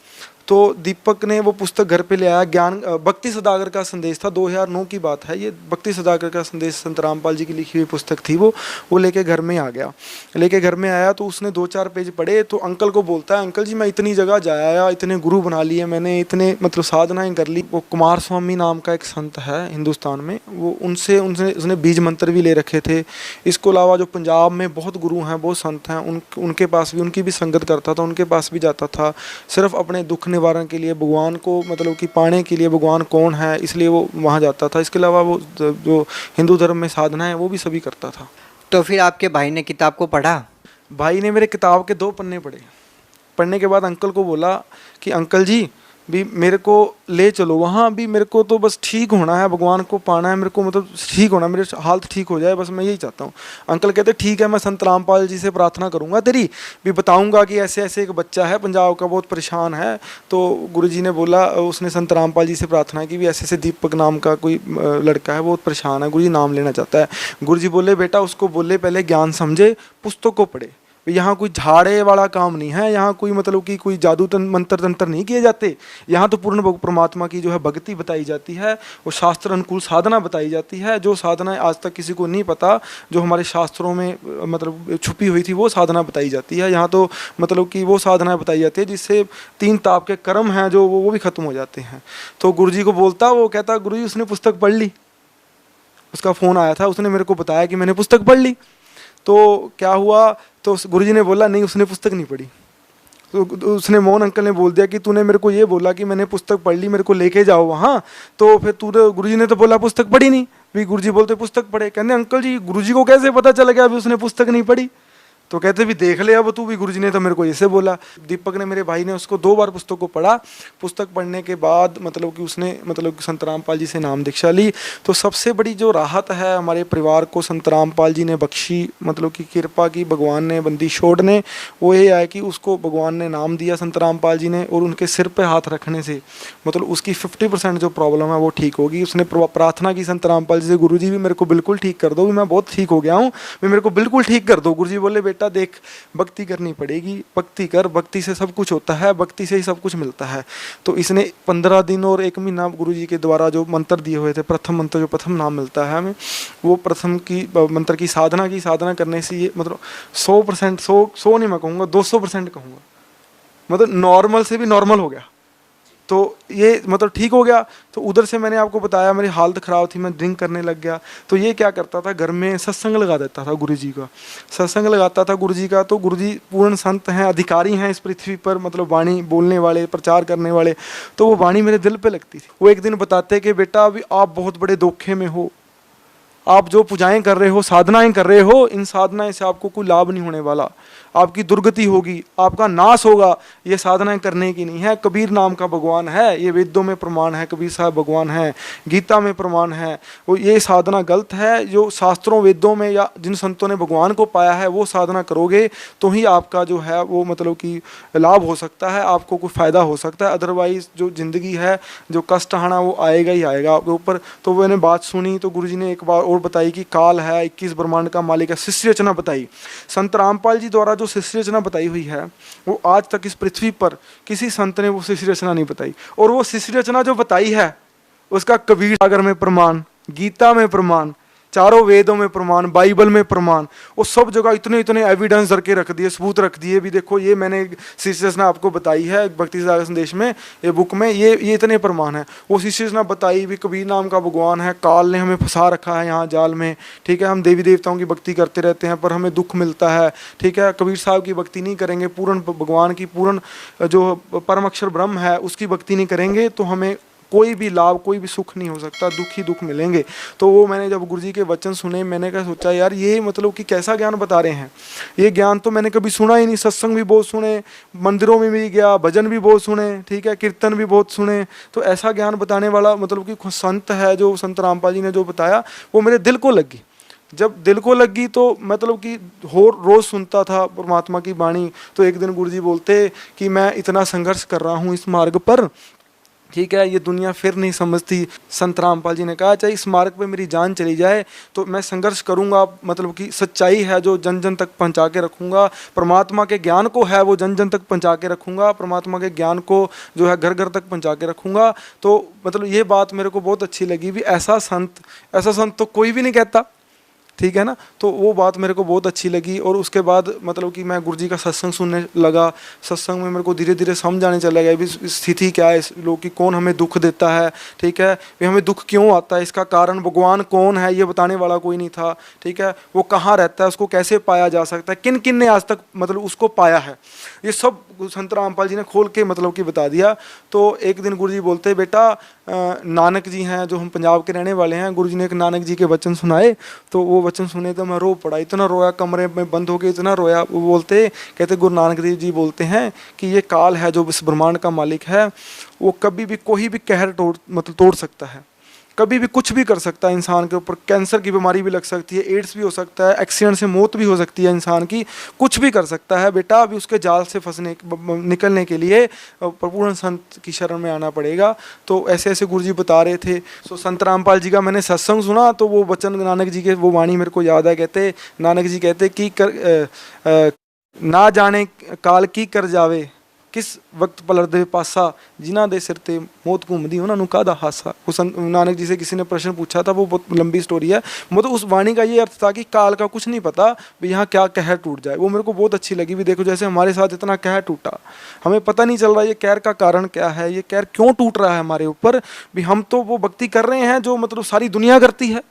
[SPEAKER 2] तो दीपक ने वो पुस्तक घर पे ले आया, ज्ञान भक्ति सदागर का संदेश था, 2009 की बात है ये। भक्ति सदागर का संदेश संत रामपाल जी की लिखी हुई पुस्तक थी। वो लेके घर में आ गया। लेके घर में आया तो उसने 2-4 पेज पढ़े, तो अंकल को बोलता है अंकल जी मैं इतनी जगह जाया, इतने गुरु बना लिए मैंने, इतने मतलब साधनाएं कर ली। वो कुमार स्वामी नाम का एक संत है हिंदुस्तान में, वो उनसे उसने बीज मंत्र भी ले रखे थे। इसको अलावा जो पंजाब में बहुत गुरु हैं, बहुत संत हैं, उनके पास भी, उनकी भी संगत करता था, उनके पास भी जाता था, सिर्फ अपने दुख निवारण के लिए, भगवान को मतलब कि पाने के लिए, भगवान कौन है इसलिए वो वहाँ जाता था। इसके अलावा वो जो हिंदू धर्म में साधना है वो भी सभी करता था।
[SPEAKER 1] तो फिर आपके भाई ने किताब को पढ़ा?
[SPEAKER 2] भाई ने मेरे किताब के 2 पन्ने पढ़े। पढ़ने के बाद अंकल को बोला कि अंकल जी भी मेरे को ले चलो वहाँ, भी मेरे को तो बस ठीक होना है, भगवान को पाना है मेरे को, मतलब ठीक होना, मेरे हालत ठीक हो जाए, बस मैं यही चाहता हूँ। अंकल कहते ठीक है, मैं संत रामपाल जी से प्रार्थना करूँगा तेरी, भी बताऊँगा कि ऐसे ऐसे एक बच्चा है पंजाब का, बहुत परेशान है। तो गुरुजी ने बोला, उसने संत रामपाल जी से प्रार्थना की भी ऐसे ऐसे दीपक नाम का कोई लड़का है, बहुत परेशान है, गुरुजी नाम लेना चाहता है। गुरुजी बोले बेटा उसको बोले पहले ज्ञान समझे, पुस्तक को पढ़े, यहाँ कोई झाड़े वाला काम नहीं है, यहाँ कोई मतलब कि कोई जादू मंत्र तंत्र नहीं किए जाते, यहाँ तो पूर्ण परमात्मा की जो है भक्ति बताई जाती है, वो शास्त्र अनुकूल साधना बताई जाती है, जो साधनाएं आज तक किसी को नहीं पता, जो हमारे शास्त्रों में मतलब छुपी हुई थी वो साधना बताई जाती है। यहाँ तो मतलब कि वो साधनाएं बताई जाती है जिससे 3 ताप के कर्म हैं जो वो भी खत्म हो जाते हैं। तो गुरुजी को बोलता, वो कहता गुरुजी उसने पुस्तक पढ़ ली, उसका फ़ोन आया था, उसने मेरे को बताया कि मैंने पुस्तक पढ़ ली। तो क्या हुआ, तो गुरुजी ने बोला नहीं उसने पुस्तक नहीं पढ़ी। तो उसने मोहन अंकल ने बोल दिया कि तूने मेरे को ये बोला कि मैंने पुस्तक पढ़ ली, मेरे को लेके जाओ वहाँ, तो फिर तूने, गुरुजी ने तो बोला पुस्तक पढ़ी नहीं, भी गुरुजी बोलते पुस्तक पढ़े। कहते अंकल जी गुरुजी को कैसे पता चल गया अभी उसने पुस्तक नहीं पढ़ी? तो कहते भी देख ले अब तू भी, गुरुजी ने तो मेरे को ऐसे बोला। दीपक ने, मेरे भाई ने उसको 2 बार पुस्तक को पढ़ा। पुस्तक पढ़ने के बाद मतलब कि उसने मतलब कि संत रामपाल जी से नाम दीक्षा ली। तो सबसे बड़ी जो राहत है हमारे परिवार को संत रामपाल जी ने बख्शी, मतलब कि कृपा की भगवान ने, बंदी छोड़ ने, वो ये है कि उसको भगवान ने नाम दिया संत रामपाल जी ने, और उनके सिर पर हाथ रखने से मतलब उसकी 50% जो प्रॉब्लम है वो ठीक होगी। उसने प्रार्थना की संत रामपाल जी से, गुरु जी भी मेरे को बिल्कुल ठीक कर दो, भी मैं बहुत ठीक हो गया हूँ, भी मेरे को बिल्कुल ठीक कर दो। गुरु जी बोले बेटा देख भक्ति करनी पड़ेगी, भक्ति कर, भक्ति से सब कुछ होता है, भक्ति से ही सब कुछ मिलता है। तो इसने 15 दिन और 1 महीना गुरुजी के द्वारा जो मंत्र दिए हुए थे, प्रथम मंत्र जो प्रथम नाम मिलता है हमें, वो प्रथम की मंत्र की साधना करने से ये मतलब 100%, 100 नहीं मैं कहूँगा, 200% कहूँगा, मतलब नॉर्मल से भी नॉर्मल हो गया। तो ये मतलब ठीक हो गया। तो उधर से मैंने आपको बताया मेरी हालत ख़राब थी, मैं ड्रिंक करने लग गया। तो ये क्या करता था, घर में सत्संग लगा देता था गुरुजी का, सत्संग लगाता था गुरुजी का। तो गुरुजी पूर्ण संत हैं, अधिकारी हैं इस पृथ्वी पर, मतलब वाणी बोलने वाले, प्रचार करने वाले। तो वो वाणी मेरे दिल पे लगती थी। वो एक दिन बताते कि बेटा अभी आप बहुत बड़े धोखे में हो, आप जो पूजाएं कर रहे हो, साधनाएं कर रहे हो, इन साधनाएं से आपको कोई लाभ नहीं होने वाला, आपकी दुर्गति होगी, आपका नाश होगा। ये साधनाएं करने की नहीं है। कबीर नाम का भगवान है, ये वेदों में प्रमाण है, कबीर साहब भगवान है, गीता में प्रमाण है। वो ये साधना गलत है। जो शास्त्रों वेदों में या जिन संतों ने भगवान को पाया है वो साधना करोगे तो ही आपका जो है वो मतलब कि लाभ हो सकता है, आपको कोई फ़ायदा हो सकता है। अदरवाइज जो ज़िंदगी है, जो कष्ट आना वो आएगा ही आएगा आपके ऊपर। तो मैंने बात सुनी तो गुरुजी ने एक बार और बताई कि काल है, 21 ब्रह्मांड का मालिक है, शिष्य रचना बताई। संत रामपाल जी द्वारा जो शिष्य रचना बताई हुई है वो आज तक इस पृथ्वी पर किसी संत ने वो शिष्य रचना नहीं बताई। और वो शिष्य रचना जो बताई है उसका कबीर सागर में प्रमाण, गीता में प्रमाण, चारों वेदों में प्रमाण, बाइबल में प्रमाण, वो सब जगह इतने इतने एविडेंस रख के रख दिए, सबूत रख दिए। भी देखो ये मैंने शिष्य रचना आपको बताई है भक्ति सागर संदेश में, ये बुक में, ये इतने प्रमाण है। वो शिष्य रचना बताई भी, कबीर नाम का भगवान है, काल ने हमें फंसा रखा है यहाँ जाल में, ठीक है। हम देवी देवताओं की भक्ति करते रहते हैं पर हमें दुख मिलता है, ठीक है। कबीर साहब की भक्ति नहीं करेंगे, पूर्ण भगवान की, पूर्ण जो परम अक्षर ब्रह्म है उसकी भक्ति नहीं करेंगे तो हमें कोई भी लाभ, कोई भी सुख नहीं हो सकता, दुख ही दुख मिलेंगे। तो वो मैंने जब गुरुजी के वचन सुने, मैंने क्या सोचा यार ये मतलब कि कैसा ज्ञान बता रहे हैं। ये ज्ञान तो मैंने कभी सुना ही नहीं। सत्संग भी बहुत सुने, मंदिरों में भी गया, भजन भी बहुत सुने, ठीक है, कीर्तन भी बहुत सुने। तो ऐसा ज्ञान बताने वाला मतलब कि खुद संत है, जो संत रामपाल जी ने जो बताया वो मेरे दिल को लगी। जब दिल को लगी तो मतलब कि रोज़ सुनता था परमात्मा की वाणी। तो एक दिन गुरुजी बोलते कि मैं इतना संघर्ष कर रहा हूँ इस मार्ग पर, ठीक है, ये दुनिया फिर नहीं समझती। संत रामपाल जी ने कहा चाहे इस मार्ग पे मेरी जान चली जाए तो मैं संघर्ष करूंगा, मतलब कि सच्चाई है जो जन जन तक पहुंचा के रखूंगा, परमात्मा के ज्ञान को है वो जन जन तक पहुंचा के रखूंगा, परमात्मा के ज्ञान को जो है घर घर तक पहुंचा के रखूंगा। तो मतलब ये बात मेरे को बहुत अच्छी लगी भी ऐसा संत तो कोई भी नहीं कहता, ठीक है ना। तो वो बात मेरे को बहुत अच्छी लगी। और उसके बाद मतलब कि मैं गुरुजी का सत्संग सुनने लगा। सत्संग में मेरे को धीरे धीरे समझ आने चला गया भी स्थिति क्या है इस लोग की, कौन हमें दुख देता है, ठीक है, भी हमें दुख क्यों आता है, इसका कारण भगवान कौन है ये बताने वाला कोई नहीं था, ठीक है। वो कहाँ रहता है, उसको कैसे पाया जा सकता है, किन किन ने आज तक मतलब उसको पाया है, ये सब संत रामपाल जी ने खोल के मतलब कि बता दिया। तो एक दिन गुरुजी बोलते बेटा नानक जी हैं जो हम पंजाब के रहने वाले हैं, गुरुजी ने एक नानक जी के वचन सुनाए। तो वो वचन सुने तो मैं रो पड़ा, इतना रोया, कमरे में बंद हो गए, इतना रोया। वो बोलते कहते गुरु नानक देव जी बोलते हैं कि ये काल है जो इस ब्रह्मांड का मालिक है, वो कभी भी कोई भी कहर तोड़ सकता है, कभी भी कुछ भी कर सकता है इंसान के ऊपर। कैंसर की बीमारी भी लग सकती है, एड्स भी हो सकता है, एक्सीडेंट से मौत भी हो सकती है इंसान की, कुछ भी कर सकता है बेटा। अभी उसके जाल से निकलने के लिए पूर्ण संत की शरण में आना पड़ेगा। तो ऐसे ऐसे गुरुजी बता रहे थे। सो संत रामपाल जी का मैंने सत्संग सुना तो वो वचन नानक जी के वो वाणी मेरे को याद है। कहते नानक जी कहते कि ना जाने काल की कर जावे, किस वक्त पलट दे पासा, जिन्हां दे सिर ते मौत घूमदी उन्हां नूं काहदा हासा। उस नानक जी से किसी ने प्रश्न पूछा था, वो बहुत लंबी स्टोरी है। मतलब उस वाणी का ये अर्थ था कि काल का कुछ नहीं पता भी यहाँ क्या कहर टूट जाए। वो मेरे को बहुत अच्छी लगी भी देखो जैसे हमारे साथ इतना कहर टूटा, हमें पता नहीं चल रहा ये कहर का कारण क्या है, ये कहर क्यों टूट रहा है हमारे ऊपर। भी हम तो वो भक्ति कर रहे हैं जो मतलब सारी दुनिया करती है,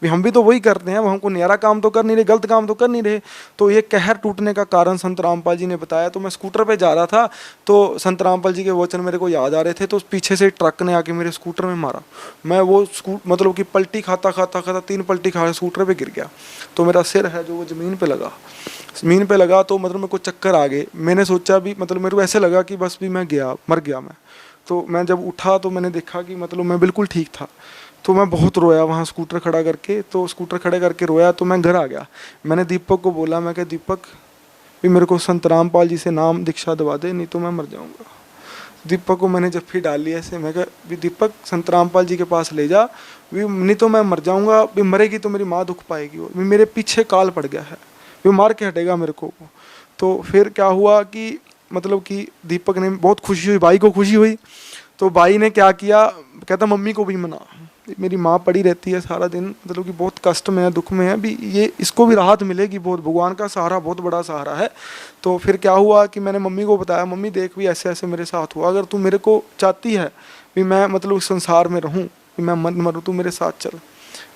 [SPEAKER 2] भी हम भी तो वही करते हैं, वो हमको न्यारा काम तो कर नहीं रहे, गलत काम तो कर नहीं रहे। तो ये कहर टूटने का कारण संत रामपाल जी ने बताया। तो मैं स्कूटर पे जा रहा था तो संत रामपाल जी के वचन मेरे को याद आ रहे थे। तो पीछे से ट्रक ने आके मेरे स्कूटर में मारा, मैं वो मतलब कि पलटी खाता 3 पलटी खा स्कूटर पे गिर गया। तो मेरा सिर है जो वो ज़मीन पे लगा, तो मतलब मेरे को चक्कर आ गए। मैंने सोचा भी मतलब मेरे को ऐसे लगा कि बस भी मैं मर गया मैं। तो मैं जब उठा तो मैंने देखा कि मतलब मैं बिल्कुल ठीक था। तो मैं बहुत रोया वहाँ स्कूटर खड़ा करके। तो स्कूटर खड़े करके रोया तो मैं घर आ गया। मैंने दीपक को बोला, मैं कहा दीपक भी मेरे को संत रामपाल जी से नाम दीक्षा दबा दे, नहीं तो मैं मर जाऊँगा। दीपक को मैंने जफ्फी डाल ली ऐसे, मैं कहा भी दीपक संत रामपाल जी के पास ले जा, भी नहीं तो मैं मर जाऊँगा, भी मरेगी तो मेरी माँ दुख पाएगी। भी मेरे पीछे काल पड़ गया है, वो मार के हटेगा मेरे को। तो फिर क्या हुआ कि मतलब कि दीपक ने बहुत खुशी हुई, भाई को खुशी हुई, तो भाई ने क्या किया, कहता मम्मी को भी मना, मेरी माँ पड़ी रहती है सारा दिन, मतलब कि बहुत कष्ट में है, दुख में है, भी ये इसको भी राहत मिलेगी, बहुत भगवान का सहारा बहुत बड़ा सहारा है। तो फिर क्या हुआ कि मैंने मम्मी को बताया, मम्मी देख भी ऐसे ऐसे मेरे साथ हुआ, अगर तू मेरे को चाहती है भी मैं मतलब उस संसार में रहूं, कि मैं मन मरूं, तू मेरे साथ चल।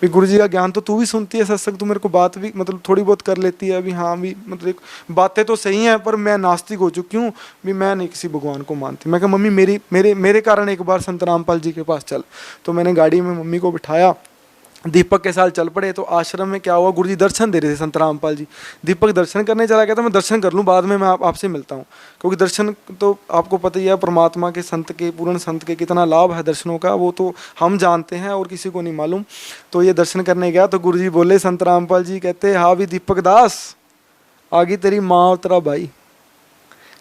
[SPEAKER 2] भी गुरु जी का ज्ञान तो तू भी सुनती है, सत्संग तू मेरे को बात भी मतलब थोड़ी बहुत कर लेती है, अभी हाँ भी मतलब एक बातें तो सही हैं, पर मैं नास्तिक हो चुकी हूँ, भी मैं नहीं किसी भगवान को मानती। मैं कहा मम्मी मेरी मेरे मेरे कारण एक बार संत रामपाल जी के पास चल। तो मैंने गाड़ी में मम्मी को बिठाया, दीपक के साथ चल पड़े। तो आश्रम में क्या हुआ, गुरु जी दर्शन दे रहे थे संत रामपाल जी, दीपक दर्शन करने चला गया था, मैं दर्शन कर लूँ बाद में मैं आपसे मिलता हूँ, क्योंकि दर्शन तो आपको पता ही है परमात्मा के, संत के, पूर्ण संत के कितना लाभ है दर्शनों का, वो तो हम जानते हैं और किसी को नहीं मालूम। तो ये दर्शन करने गया तो गुरु जी बोले, संत रामपाल जी कहते, हाँ भी दीपक दास, आगे तेरी माँ और तेरा भाई।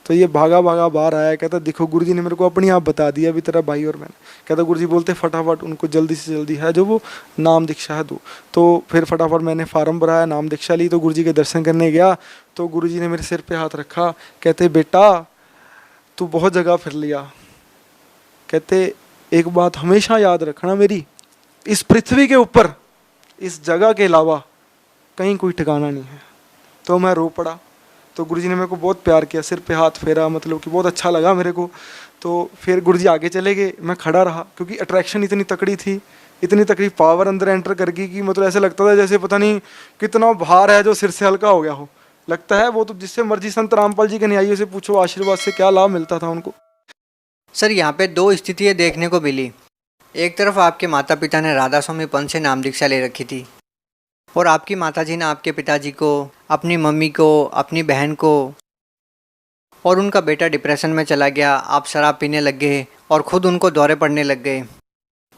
[SPEAKER 2] तो ये भागा भागा बाहर आया, कहता देखो गुरुजी ने मेरे को अपनी आप बता दिया भी तेरा भाई और मैंने। कहता गुरुजी बोलते फटाफट उनको जल्दी से जल्दी है जो वो नाम दीक्षा है दो। तो फिर फटाफट मैंने फार्म भराया, नाम दीक्षा ली, तो गुरुजी के दर्शन करने गया। तो गुरुजी ने मेरे सिर पे हाथ रखा, कहते बेटा तू बहुत जगह फिर लिया, कहते एक बात हमेशा याद रखना मेरी, इस पृथ्वी के ऊपर इस जगह के अलावा कहीं कोई ठिकाना नहीं है। तो मैं रो पड़ा। तो गुरुजी ने मेरे को बहुत प्यार किया, सिर पे हाथ फेरा, मतलब कि बहुत अच्छा लगा मेरे को। तो फिर गुरुजी आगे चले गए, मैं खड़ा रहा, क्योंकि अट्रैक्शन इतनी तकड़ी थी, इतनी तकड़ी पावर अंदर एंटर कर गई कि मतलब ऐसे लगता था जैसे पता नहीं कितना भार है जो सिर से हल्का हो गया हो। लगता है वो तो जिससे मर्जी संत रामपाल जी के न्यायियों से पूछो, आशीर्वाद से क्या लाभ मिलता था उनको।
[SPEAKER 1] सर यहाँ पे दो स्थितियाँ देखने को मिली। एक तरफ आपके माता पिता ने राधा स्वामी पंथ से नाम दीक्षा ले रखी थी, और आपकी माताजी ने आपके पिताजी को, अपनी मम्मी को, अपनी बहन को, और उनका बेटा डिप्रेशन में चला गया, आप शराब पीने लग गए और खुद उनको दौरे पड़ने लग गए।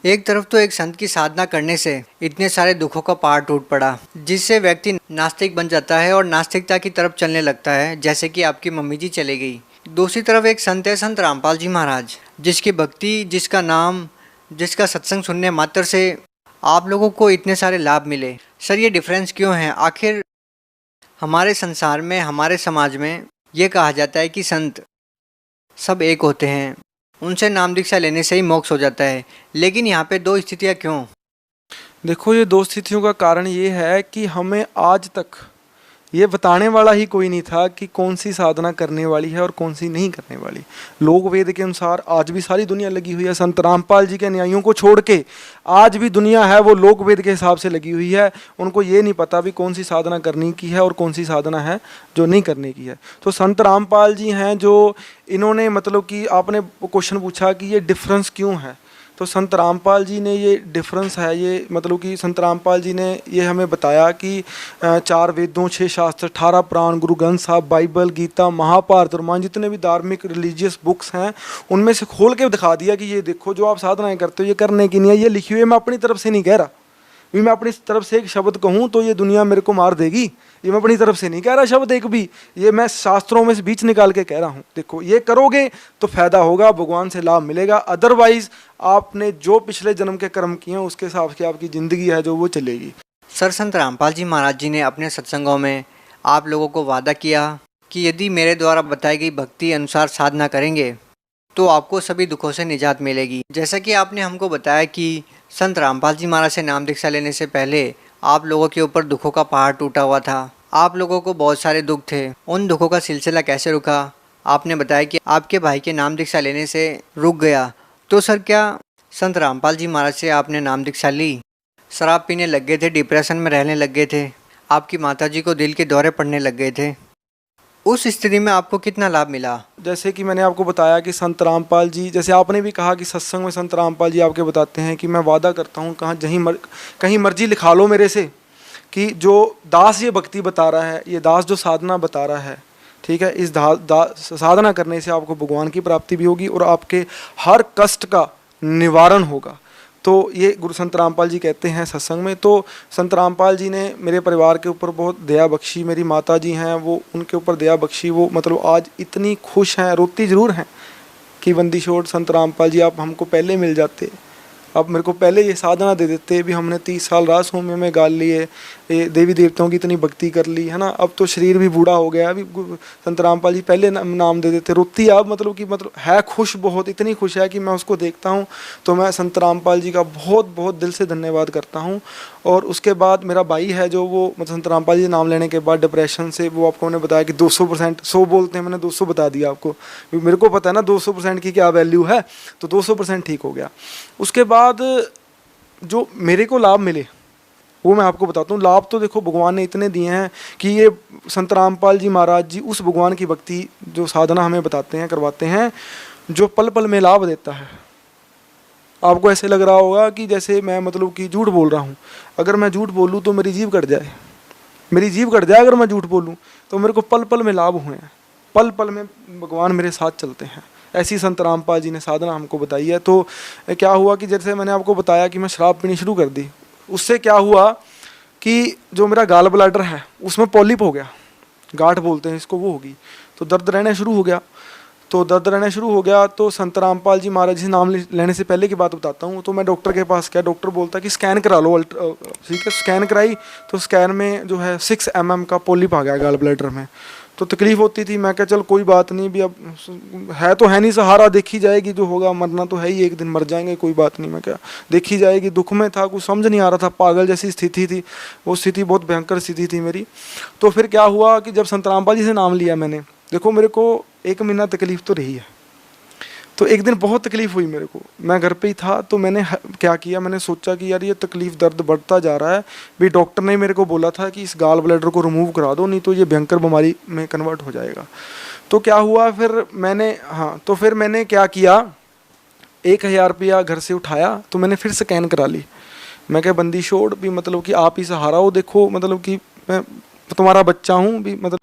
[SPEAKER 1] एक तरफ तो एक संत की साधना करने से इतने सारे दुखों का पहाड़ टूट पड़ा, जिससे व्यक्ति नास्तिक बन जाता है और नास्तिकता की तरफ चलने लगता है, जैसे कि आपकी मम्मी जी चले गई। दूसरी तरफ एक संत है, संत रामपाल जी महाराज, जिसकी भक्ति, जिसका नाम, जिसका सत्संग सुनने मात्र से आप लोगों को इतने सारे लाभ मिले। सर ये डिफरेंस क्यों है? आखिर हमारे संसार में, हमारे समाज में ये कहा जाता है कि संत सब एक होते हैं, उनसे नाम दीक्षा लेने से ही मोक्ष हो जाता है, लेकिन यहाँ पे दो स्थितियाँ क्यों?
[SPEAKER 2] देखो ये दो स्थितियों का कारण ये है कि हमें आज तक ये बताने वाला ही कोई नहीं था कि कौन सी साधना करने वाली है और कौन सी नहीं करने वाली। लोक वेद के अनुसार आज भी सारी दुनिया लगी हुई है, संत रामपाल जी के न्यायों को छोड़ के आज भी दुनिया है वो लोक वेद के हिसाब से लगी हुई है। उनको ये नहीं पता भी कौन सी साधना करने की है और कौन सी साधना है जो नहीं करने की है। तो संत रामपाल जी हैं जो इन्होंने मतलब कि आपने क्वेश्चन पूछा कि ये डिफरेंस क्यों है, तो संत रामपाल जी ने ये डिफरेंस है, ये मतलब कि संत रामपाल जी ने ये हमें बताया कि 4 वेदों, 6 शास्त्र, 18 पुराण, गुरु ग्रंथ साहब, बाइबल, गीता, महाभारत, रामायण, जितने भी धार्मिक रिलीजियस बुक्स हैं उनमें से खोल के दिखा दिया कि ये देखो जो आप साधनाएं करते हो ये करने की नहीं है, ये लिखी हुई है, मैं अपनी तरफ से नहीं कह रहा। भी मैं अपनी तरफ से एक शब्द कहूँ तो ये दुनिया मेरे को मार देगी, ये मैं अपनी तरफ से नहीं कह रहा शब्द एक भी, ये मैं शास्त्रों में से बीच निकाल के कह रहा हूँ। देखो ये करोगे तो फायदा होगा, भगवान से लाभ मिलेगा, अदरवाइज आपने जो पिछले जन्म के कर्म किए हैं उसके हिसाब से आपकी ज़िंदगी है जो वो चलेगी।
[SPEAKER 1] सर संत रामपाल जी महाराज जी ने अपने सत्संगों में आप लोगों को वादा किया कि यदि मेरे द्वारा बताई गई भक्ति अनुसार साधना करेंगे तो आपको सभी दुखों से निजात मिलेगी। जैसा कि आपने हमको बताया कि संत रामपाल जी महाराज से नाम दीक्षा लेने से पहले आप लोगों के ऊपर दुखों का पहाड़ टूटा हुआ था, आप लोगों को बहुत सारे दुख थे। उन दुखों का सिलसिला कैसे रुका? आपने बताया कि आपके भाई के नाम दीक्षा लेने से रुक गया। तो सर क्या संत रामपाल जी महाराज से आपने नाम दीक्षा ली, शराब पीने लग गए थे, डिप्रेशन में रहने लग गए थे, आपकी माताजी को दिल के दौरे पड़ने लग गए थे, उस स्थिति में आपको कितना लाभ मिला?
[SPEAKER 2] जैसे कि मैंने आपको बताया कि संत रामपाल जी, जैसे आपने भी कहा कि सत्संग में संत रामपाल जी आपके बताते हैं कि मैं वादा करता हूँ कहीं मर्जी लिखा लो मेरे से कि जो दास ये भक्ति बता रहा है, ये दास जो साधना बता रहा है, ठीक है, इस साधना करने से आपको भगवान की प्राप्ति भी होगी और आपके हर कष्ट का निवारण होगा। तो ये गुरु संत रामपाल जी कहते हैं सत्संग में। तो संत रामपाल जी ने मेरे परिवार के ऊपर बहुत दया बख्शी, मेरी माता जी हैं वो उनके ऊपर दया बख्शी, वो मतलब आज इतनी खुश हैं, रोती ज़रूर हैं कि बंदी छोड़ संत रामपाल जी आप हमको पहले मिल जाते, आप मेरे को पहले ये साधना दे देते भी, हमने 30 साल रासहोम में गाल लिए, ये देवी देवताओं की इतनी भक्ति कर ली है ना, अब तो शरीर भी बूढ़ा हो गया, अभी संत रामपाल जी पहले नाम दे देते। रोती अब मतलब है खुश, बहुत इतनी खुश है कि मैं उसको देखता हूँ तो मैं संत रामपाल जी का बहुत बहुत दिल से धन्यवाद करता हूँ। और उसके बाद मेरा भाई है जो वो मतलब संत रामपाल जी नाम लेने के बाद डिप्रेशन से, वो आपको मैंने बताया कि 200%, 100 बोलते हैं, मैंने 200 बता दिया आपको, मेरे को पता है ना 200% की क्या वैल्यू है, तो 200% ठीक हो गया। उसके बाद जो मेरे को लाभ मिले वो मैं आपको बताता हूँ। लाभ तो देखो भगवान ने इतने दिए हैं कि ये संत रामपाल जी महाराज जी उस भगवान की भक्ति जो साधना हमें बताते हैं, करवाते हैं, जो पल पल में लाभ देता है। आपको ऐसे लग रहा होगा कि जैसे मैं मतलब कि झूठ बोल रहा हूँ, अगर मैं झूठ बोलूँ तो मेरी जीभ कट जाए, मेरी जीभ कट जाए अगर मैं झूठ बोलूँ, तो मेरे को पल पल में लाभ हुए हैं, पल पल में भगवान मेरे साथ चलते हैं। ऐसी संत रामपाल जी ने साधना हमको बताई है। तो क्या हुआ कि जैसे मैंने आपको बताया कि मैं शराब पीनी शुरू कर दी, उससे क्या हुआ कि जो मेरा गाल ब्लैडर है उसमें पॉलिप हो गया, गांठ बोलते हैं इसको, वो होगी, तो दर्द रहने शुरू हो गया। तो दर्द रहने शुरू हो गया तो संत रामपाल जी महाराज जी नाम लेने से पहले की बात बताता हूँ। तो मैं डॉक्टर के पास गया, डॉक्टर बोलता कि स्कैन करा लो, ठीक है, स्कैन कराई तो स्कैन में जो है 6 mm का पॉलिप आ गया गाल ब्लैडर में। तो तकलीफ होती थी, मैं क्या चल कोई बात नहीं, भी अब है तो है नहीं सहारा, देखी जाएगी, जो होगा मरना तो है ही, एक दिन मर जाएंगे, कोई बात नहीं, मैं क्या देखी जाएगी। दुख में था, कुछ समझ नहीं आ रहा था, पागल जैसी स्थिति थी, वो स्थिति बहुत भयंकर स्थिति थी मेरी। तो फिर क्या हुआ कि जब संत रामपाल जी से नाम लिया मैंने, देखो मेरे को 1 महीना तकलीफ तो रही है। तो एक दिन बहुत तकलीफ हुई मेरे को, मैं घर पे ही था, तो मैंने क्या किया, मैंने सोचा कि यार ये तकलीफ दर्द बढ़ता जा रहा है, भी डॉक्टर ने मेरे को बोला था कि इस गाल ब्लैडर को रिमूव करा दो, नहीं तो ये भयंकर बीमारी में कन्वर्ट हो जाएगा। तो क्या हुआ फिर मैंने, हाँ, तो फिर मैंने क्या किया, 1000 रुपया घर से उठाया, तो मैंने फिर स्कैन करा ली। मैं क्या बंदी छोड़ भी, मतलब कि आप ही सहारा हो, देखो मतलब कि मैं तुम्हारा बच्चा हूँ भी, मतलब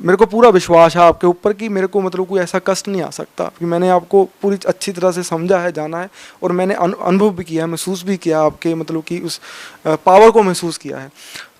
[SPEAKER 2] मेरे को पूरा विश्वास है आपके ऊपर कि मेरे को मतलब कोई ऐसा कष्ट नहीं आ सकता, कि मैंने आपको पूरी अच्छी तरह से समझा है, जाना है, और मैंने अनुभव भी किया है, महसूस भी किया आपके मतलब कि उस पावर को महसूस किया है।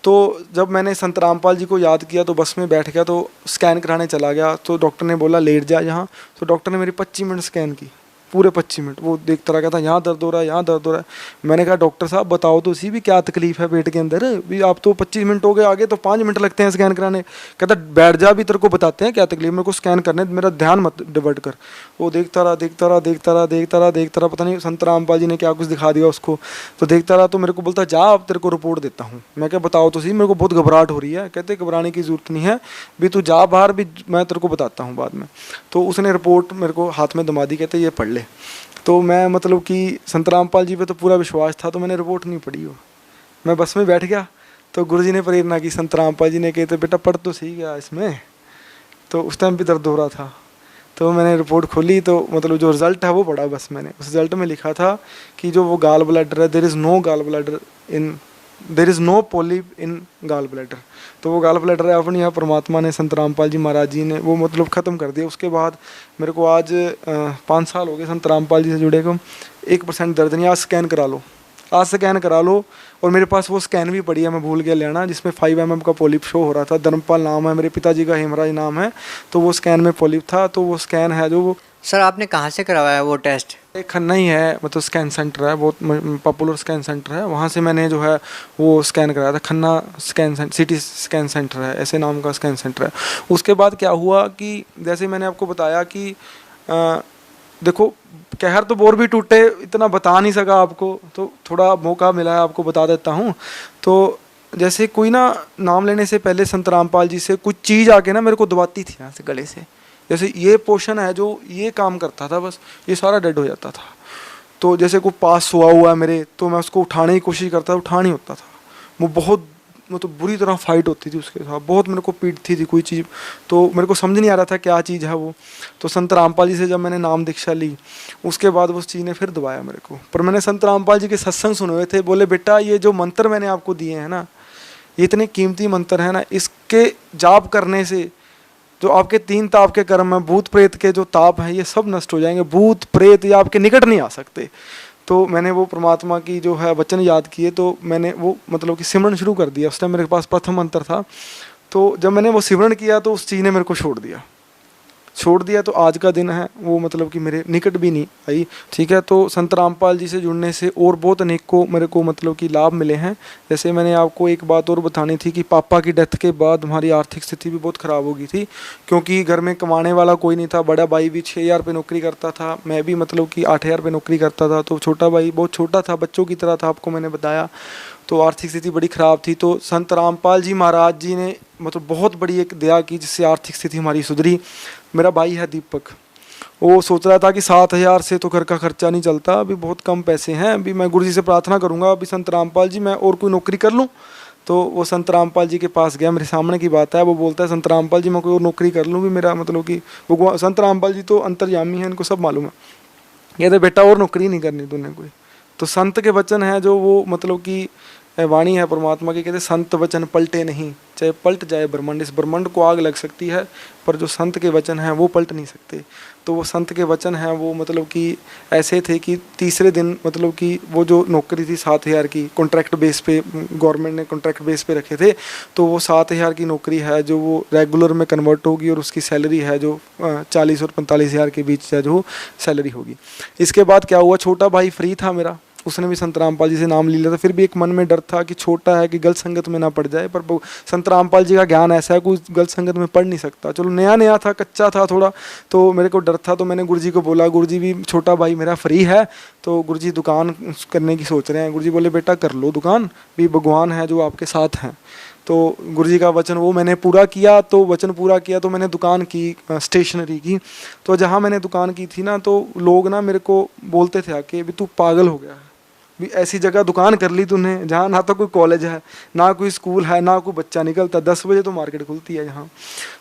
[SPEAKER 2] तो जब मैंने संत रामपाल जी को याद किया तो बस में बैठ गया, तो स्कैन कराने चला गया, तो डॉक्टर ने बोला लेट जा यहाँ। तो डॉक्टर ने मेरी 25 मिनट स्कैन की, पूरे 25 मिनट वो देखता रहा, कहता यहाँ दर्द हो रहा है, यहाँ दर्द हो रहा है। मैंने कहा डॉक्टर साहब बताओ तो सी भी क्या तकलीफ है पेट के अंदर, भी आप तो 25 मिनट हो गए, आगे तो 5 मिनट लगते हैं स्कैन कराने। कहता बैठ जा, भी तेरे को बताते हैं क्या तकलीफ, मेरे को स्कैन करने, मेरा ध्यान मत डिवर्ट कर। वो देखता रहा देखता रहा देखता रहा देखता रहा देखता रहा, पता नहीं संत रामपाल जी ने क्या कुछ दिखा दिया उसको। तो देखता रहा, तो मेरे को बोलता जा अब तेरे को रिपोर्ट देता हूँ। मैं क्या बताओ तो सी, मेरे को बहुत घबराहट हो रही है। कहते घबराने की ज़रूरत नहीं है, भी तू जा बाहर, भी मैं तेरे को बताता हूँ बाद में। तो उसने रिपोर्ट मेरे को हाथ में दमा दी, कहते ये पढ़ ले। तो मैं मतलब कि संत रामपाल जी पे तो पूरा विश्वास था, तो मैंने रिपोर्ट नहीं पढ़ी हो, मैं बस में बैठ गया। तो गुरुजी ने प्रेरणा की, संत रामपाल जी ने कहते बेटा पढ़ तो सही गया इसमें। तो उस टाइम भी दर्द हो रहा था, तो मैंने रिपोर्ट खोली, तो मतलब जो रिज़ल्ट है वो पढ़ा बस मैंने। उस रिज़ल्ट में लिखा था कि जो वो गाल ब्लैडर है, there is no gall bladder in, there is no polyp in gall bladder. तो वो गाल ब्लैडर है अपने यहाँ परमात्मा ने, संत रामपाल जी महाराज जी ने वो मतलब ख़त्म कर दिया। उसके बाद मेरे को आज 5 साल हो गए संत रामपाल जी से जुड़े को, 1% दर्द नहीं। आज स्कैन करा लो, आज स्कैन करा लो। और मेरे पास वो स्कैन भी पड़ी है, मैं भूल गया लेना, जिसमें 5 mm का पॉलिप शो हो रहा था। धर्मपाल नाम है, मेरे पिताजी का हेमराज नाम है, तो वो स्कैन में पॉलिप था। तो वो स्कैन है जो वो।
[SPEAKER 1] सर आपने कहाँ से करवाया वो टेस्ट?
[SPEAKER 2] एक खन्ना ही है, मतलब स्कैन सेंटर है, बहुत पॉपुलर स्कैन सेंटर है, वहाँ से मैंने जो है वो स्कैन कराया था। Khanna scan CT scan centre है, ऐसे नाम का स्कैन सेंटर है। उसके बाद क्या हुआ कि जैसे मैंने आपको बताया कि देखो कहर तो बोर भी टूटे, इतना बता नहीं सका आपको, तो थोड़ा मौका मिला है आपको बता देता हूँ। तो जैसे कोई ना नाम लेने से पहले संत रामपाल जी से कुछ चीज़ आके ना मेरे को दबाती थी यहाँ से गले से, जैसे ये पोर्शन है जो ये काम करता था, बस ये सारा डेड हो जाता था। तो जैसे कोई पास सोया हुआ है मेरे, तो मैं उसको उठाने की कोशिश करता था, उठा नहीं होता था। वो बहुत मतलब बुरी तरह फाइट होती थी उसके साथ, बहुत मेरे को पीटती थी कोई चीज़, तो मेरे को समझ नहीं आ रहा था क्या चीज़ है वो। तो संत रामपाल जी से जब मैंने नाम दीक्षा ली, उसके बाद उस चीज़ ने फिर दबाया मेरे को। पर मैंने संत रामपाल जी के सत्संग सुने हुए थे, बोले बेटा ये जो मंत्र मैंने आपको दिए हैं ना, ये इतने कीमती मंत्र हैं ना, इसके जाप करने से जो आपके 3 ताप के कर्म हैं, भूत प्रेत के जो ताप हैं, ये सब नष्ट हो जाएंगे। भूत प्रेत ये आपके निकट नहीं आ सकते। तो मैंने वो परमात्मा की जो है वचन याद किए, तो मैंने वो मतलब कि सिमरन शुरू कर दिया। उस टाइम मेरे पास प्रथम मंत्र था, तो जब मैंने वो सिमरन किया तो उस चीज़ ने मेरे को छोड़ दिया। छोड़ दिया तो आज का दिन है वो मतलब कि मेरे निकट भी नहीं आई। ठीक है, तो संत रामपाल जी से जुड़ने से और बहुत अनेक को मेरे को मतलब कि लाभ मिले हैं। जैसे मैंने आपको एक बात और बतानी थी कि पापा की डेथ के बाद हमारी आर्थिक स्थिति भी बहुत ख़राब हो गई थी, क्योंकि घर में कमाने वाला कोई नहीं था। बड़ा भाई भी 6,000 रुपये नौकरी करता था, मैं भी मतलब कि 8,000 रुपये नौकरी करता था, तो छोटा भाई बहुत छोटा था, बच्चों की तरह था, आपको मैंने बताया। तो आर्थिक स्थिति बड़ी ख़राब थी। तो संत रामपाल जी महाराज जी ने मतलब बहुत बड़ी एक दया की, जिससे आर्थिक स्थिति हमारी सुधरी। मेरा भाई है दीपक, वो सोच रहा था कि 7,000 से तो घर का खर्चा नहीं चलता, अभी बहुत कम पैसे हैं, अभी मैं गुरु जी से प्रार्थना करूंगा अभी संत रामपाल जी मैं और कोई नौकरी कर लूं। तो वो संत रामपाल जी के पास गया, मेरे सामने की बात है, वो बोलता है संत रामपाल जी मैं कोई और नौकरी कर लूँ भी, मेरा मतलब कि भगवान संत रामपाल जी तो अंतर्यामी हैं, इनको सब मालूम है। कहते बेटा और नौकरी नहीं करनी तूने कोई। तो संत के वचन है जो वो मतलब कि वाणी है परमात्मा की, कहते संत वचन पलटे नहीं, चाहे पलट जाए ब्रह्मांड, इस ब्रह्मांड को आग लग सकती है पर जो संत के वचन हैं वो पलट नहीं सकते। तो वो संत के वचन हैं वो मतलब कि ऐसे थे कि तीसरे दिन मतलब कि वो जो नौकरी थी 7,000 की कॉन्ट्रैक्ट बेस पे, गवर्नमेंट ने कॉन्ट्रैक्ट बेस पे रखे थे, तो वो 7,000 की नौकरी है जो वो रेगुलर में कन्वर्ट होगी और उसकी सैलरी है जो 40 और 45,000 के बीच है जो सैलरी होगी। इसके बाद क्या हुआ, छोटा भाई फ्री था मेरा, उसने भी संत रामपाल जी से नाम ले लिया था। फिर भी एक मन में डर था कि छोटा है कि गलत संगत में ना पड़ जाए, पर संत रामपाल जी का ज्ञान ऐसा है कोई गलत संगत में पढ़ नहीं सकता। चलो नया नया था, कच्चा था थोड़ा, तो मेरे को डर था। तो मैंने गुरुजी को बोला, गुरुजी भी छोटा भाई मेरा फ्री है तो गुरुजी दुकान करने की सोच रहे हैं। गुरुजी बोले बेटा कर लो दुकान, भी भगवान है जो आपके साथ हैं। तो गुरुजी का वचन वो मैंने पूरा किया। तो वचन पूरा किया तो मैंने दुकान की स्टेशनरी की। तो जहाँ मैंने दुकान की थी ना, तो लोग ना मेरे को बोलते थे आके भी तू पागल हो गया है, भी ऐसी जगह दुकान कर ली तूने जहाँ ना तो कोई कॉलेज है, ना कोई स्कूल है, ना कोई बच्चा निकलता, 10 बजे तो मार्केट खुलती है यहाँ।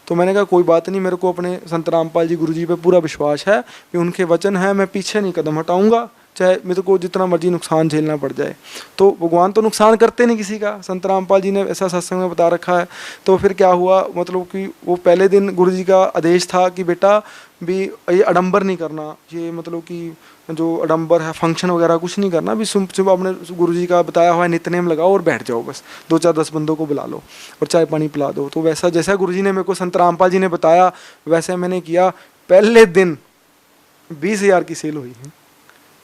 [SPEAKER 2] तो मैंने कहा कोई बात नहीं, मेरे को अपने संत रामपाल जी गुरुजी पे पूरा विश्वास है कि उनके वचन है, मैं पीछे नहीं कदम हटाऊंगा, चाहे मेरे को जितना मर्जी नुकसान झेलना पड़ जाए। तो भगवान तो नुकसान करते नहीं किसी का, संत रामपाल जी ने ऐसा सत्संग में बता रखा है। तो फिर क्या हुआ, मतलब कि वो पहले दिन गुरुजी का आदेश था कि बेटा भी ये आडंबर नहीं करना, ये मतलब कि जो आडंबर है फंक्शन वगैरह कुछ नहीं करना, भी सुबह अपने गुरुजी का बताया हुआ नित्यनेम लगाओ और बैठ जाओ, बस 2-4-10 बंदों को बुला लो और चाय पानी पिला दो। तो वैसा जैसा गुरुजी ने मेरे को संत रामपाल जी ने बताया वैसे मैंने किया। पहले दिन 20,000 की सेल हुई है,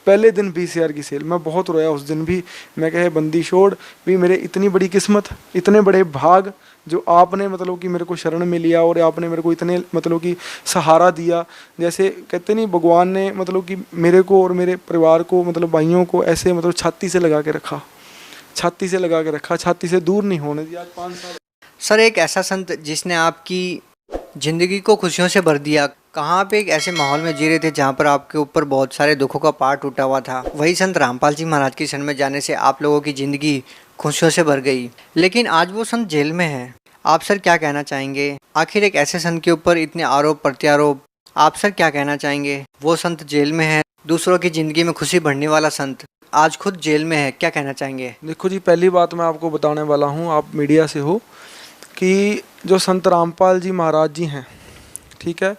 [SPEAKER 2] पहले दिन 20,000 की सेल। मैं बहुत रोया उस दिन भी, मैं कहे बंदी छोड़ भी, मेरे इतनी बड़ी किस्मत, इतने बड़े भाग जो आपने मतलब कि मेरे को शरण में लिया और आपने मेरे को इतने मतलब कि सहारा दिया। जैसे कहते नहीं भगवान ने मतलब कि मेरे को और मेरे परिवार को मतलब भाइयों को ऐसे मतलब छाती से लगा के रखा, छाती से लगा के रखा, छाती से दूर नहीं होने दिया। आज 5 साल।
[SPEAKER 1] सर एक ऐसा संत जिसने आपकी ज़िंदगी को खुशियों से भर दिया, कहाँ पे एक ऐसे माहौल में जी रहे थे जहाँ पर आपके ऊपर बहुत सारे दुखों का पहाड़ टूटा हुआ था, वही संत रामपाल जी महाराज की शरण में जाने से आप लोगों की ज़िंदगी खुशियों से भर गई। लेकिन आज वो संत जेल में है, आप सर क्या कहना चाहेंगे? आखिर एक ऐसे संत के ऊपर इतने आरोप प्रत्यारोप, आप सर क्या कहना चाहेंगे? वो संत जेल में है, दूसरों की ज़िंदगी में खुशी भरने वाला संत आज खुद जेल में है, क्या कहना चाहेंगे?
[SPEAKER 2] देखो जी, पहली बात मैं आपको बताने वाला हूँ, आप मीडिया से हो, कि जो संत रामपाल जी महाराज जी हैं, ठीक है,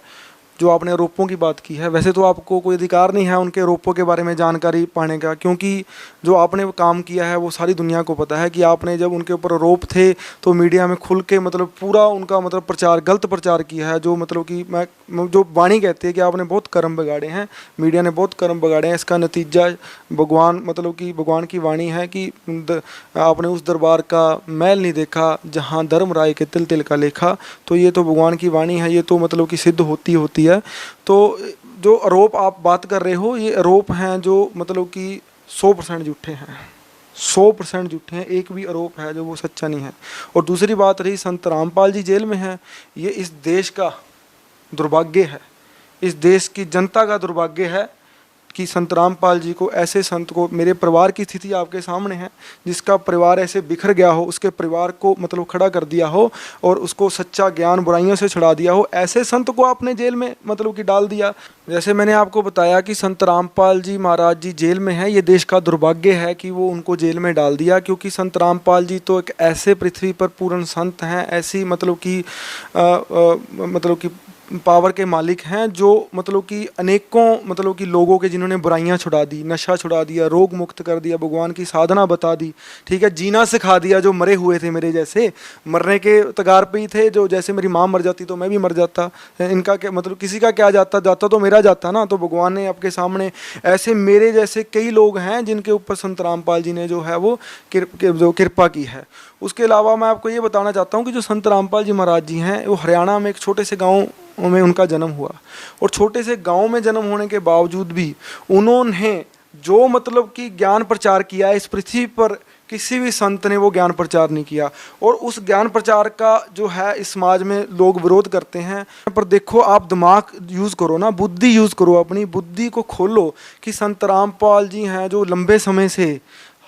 [SPEAKER 2] जो आपने आरोपों की बात की है, वैसे तो आपको कोई अधिकार नहीं है उनके आरोपों के बारे में जानकारी पाने का, क्योंकि जो आपने काम किया है वो सारी दुनिया को पता है कि आपने जब उनके ऊपर आरोप थे तो मीडिया में खुल के मतलब पूरा उनका मतलब प्रचार, गलत प्रचार किया है। जो मतलब कि मैं जो वाणी कहती है कि आपने बहुत कर्म बिगाड़े हैं, मीडिया ने बहुत कर्म बिगाड़े हैं, इसका नतीजा भगवान मतलब कि भगवान की वाणी है कि आपने उस दरबार का मैल नहीं देखा जहाँ धर्म राय के तिल तिल का लेखा। तो ये तो भगवान की वाणी है, ये तो मतलब कि सिद्ध होती है। तो जो आरोप आप बात कर रहे हो, ये आरोप हैं जो मतलब कि 100% झूठे हैं, 100% झूठे हैं, एक भी आरोप है जो वो सच्चा नहीं है। और दूसरी बात रही संत रामपाल जी जेल में हैं, ये इस देश का दुर्भाग्य है, इस देश की जनता का दुर्भाग्य है कि संत रामपाल जी को, ऐसे संत को, मेरे परिवार की स्थिति आपके सामने है, जिसका परिवार ऐसे बिखर गया हो, उसके परिवार को मतलब खड़ा कर दिया हो और उसको सच्चा ज्ञान बुराइयों से छुड़ा दिया हो, ऐसे संत को आपने जेल में मतलब कि डाल दिया। जैसे मैंने आपको बताया कि संत रामपाल जी महाराज जी जेल में है, ये देश का दुर्भाग्य है कि वो उनको जेल में डाल दिया, क्योंकि संत रामपाल जी तो एक ऐसे पृथ्वी पर पूर्ण संत हैं, ऐसी मतलब कि पावर के मालिक हैं, जो मतलब कि अनेकों मतलब कि लोगों के जिन्होंने बुराइयां छुड़ा दी, नशा छुड़ा दिया, रोग मुक्त कर दिया, भगवान की साधना बता दी, ठीक है, जीना सिखा दिया। जो मरे हुए थे मेरे जैसे, मरने के तगार पे ही थे, जो जैसे मेरी माँ मर जाती तो मैं भी मर जाता, इनका क्या मतलब, किसी का क्या जाता, जाता तो मेरा जाता ना। तो भगवान ने आपके सामने ऐसे मेरे जैसे कई लोग हैं जिनके ऊपर संत रामपाल जी ने जो है वो जो कृपा की है। उसके अलावा मैं आपको ये बताना चाहता हूँ कि जो संत रामपाल जी महाराज जी हैं, वो हरियाणा में एक छोटे से गाँव में उनका जन्म हुआ, और छोटे से गांव में जन्म होने के बावजूद भी उन्होंने जो मतलब कि ज्ञान प्रचार किया है, इस पृथ्वी पर किसी भी संत ने वो ज्ञान प्रचार नहीं किया। और उस ज्ञान प्रचार का जो है इस समाज में लोग विरोध करते हैं। पर देखो, आप दिमाग यूज़ करो ना, बुद्धि यूज़ करो, अपनी बुद्धि को खोलो कि संत रामपाल जी हैं जो लंबे समय से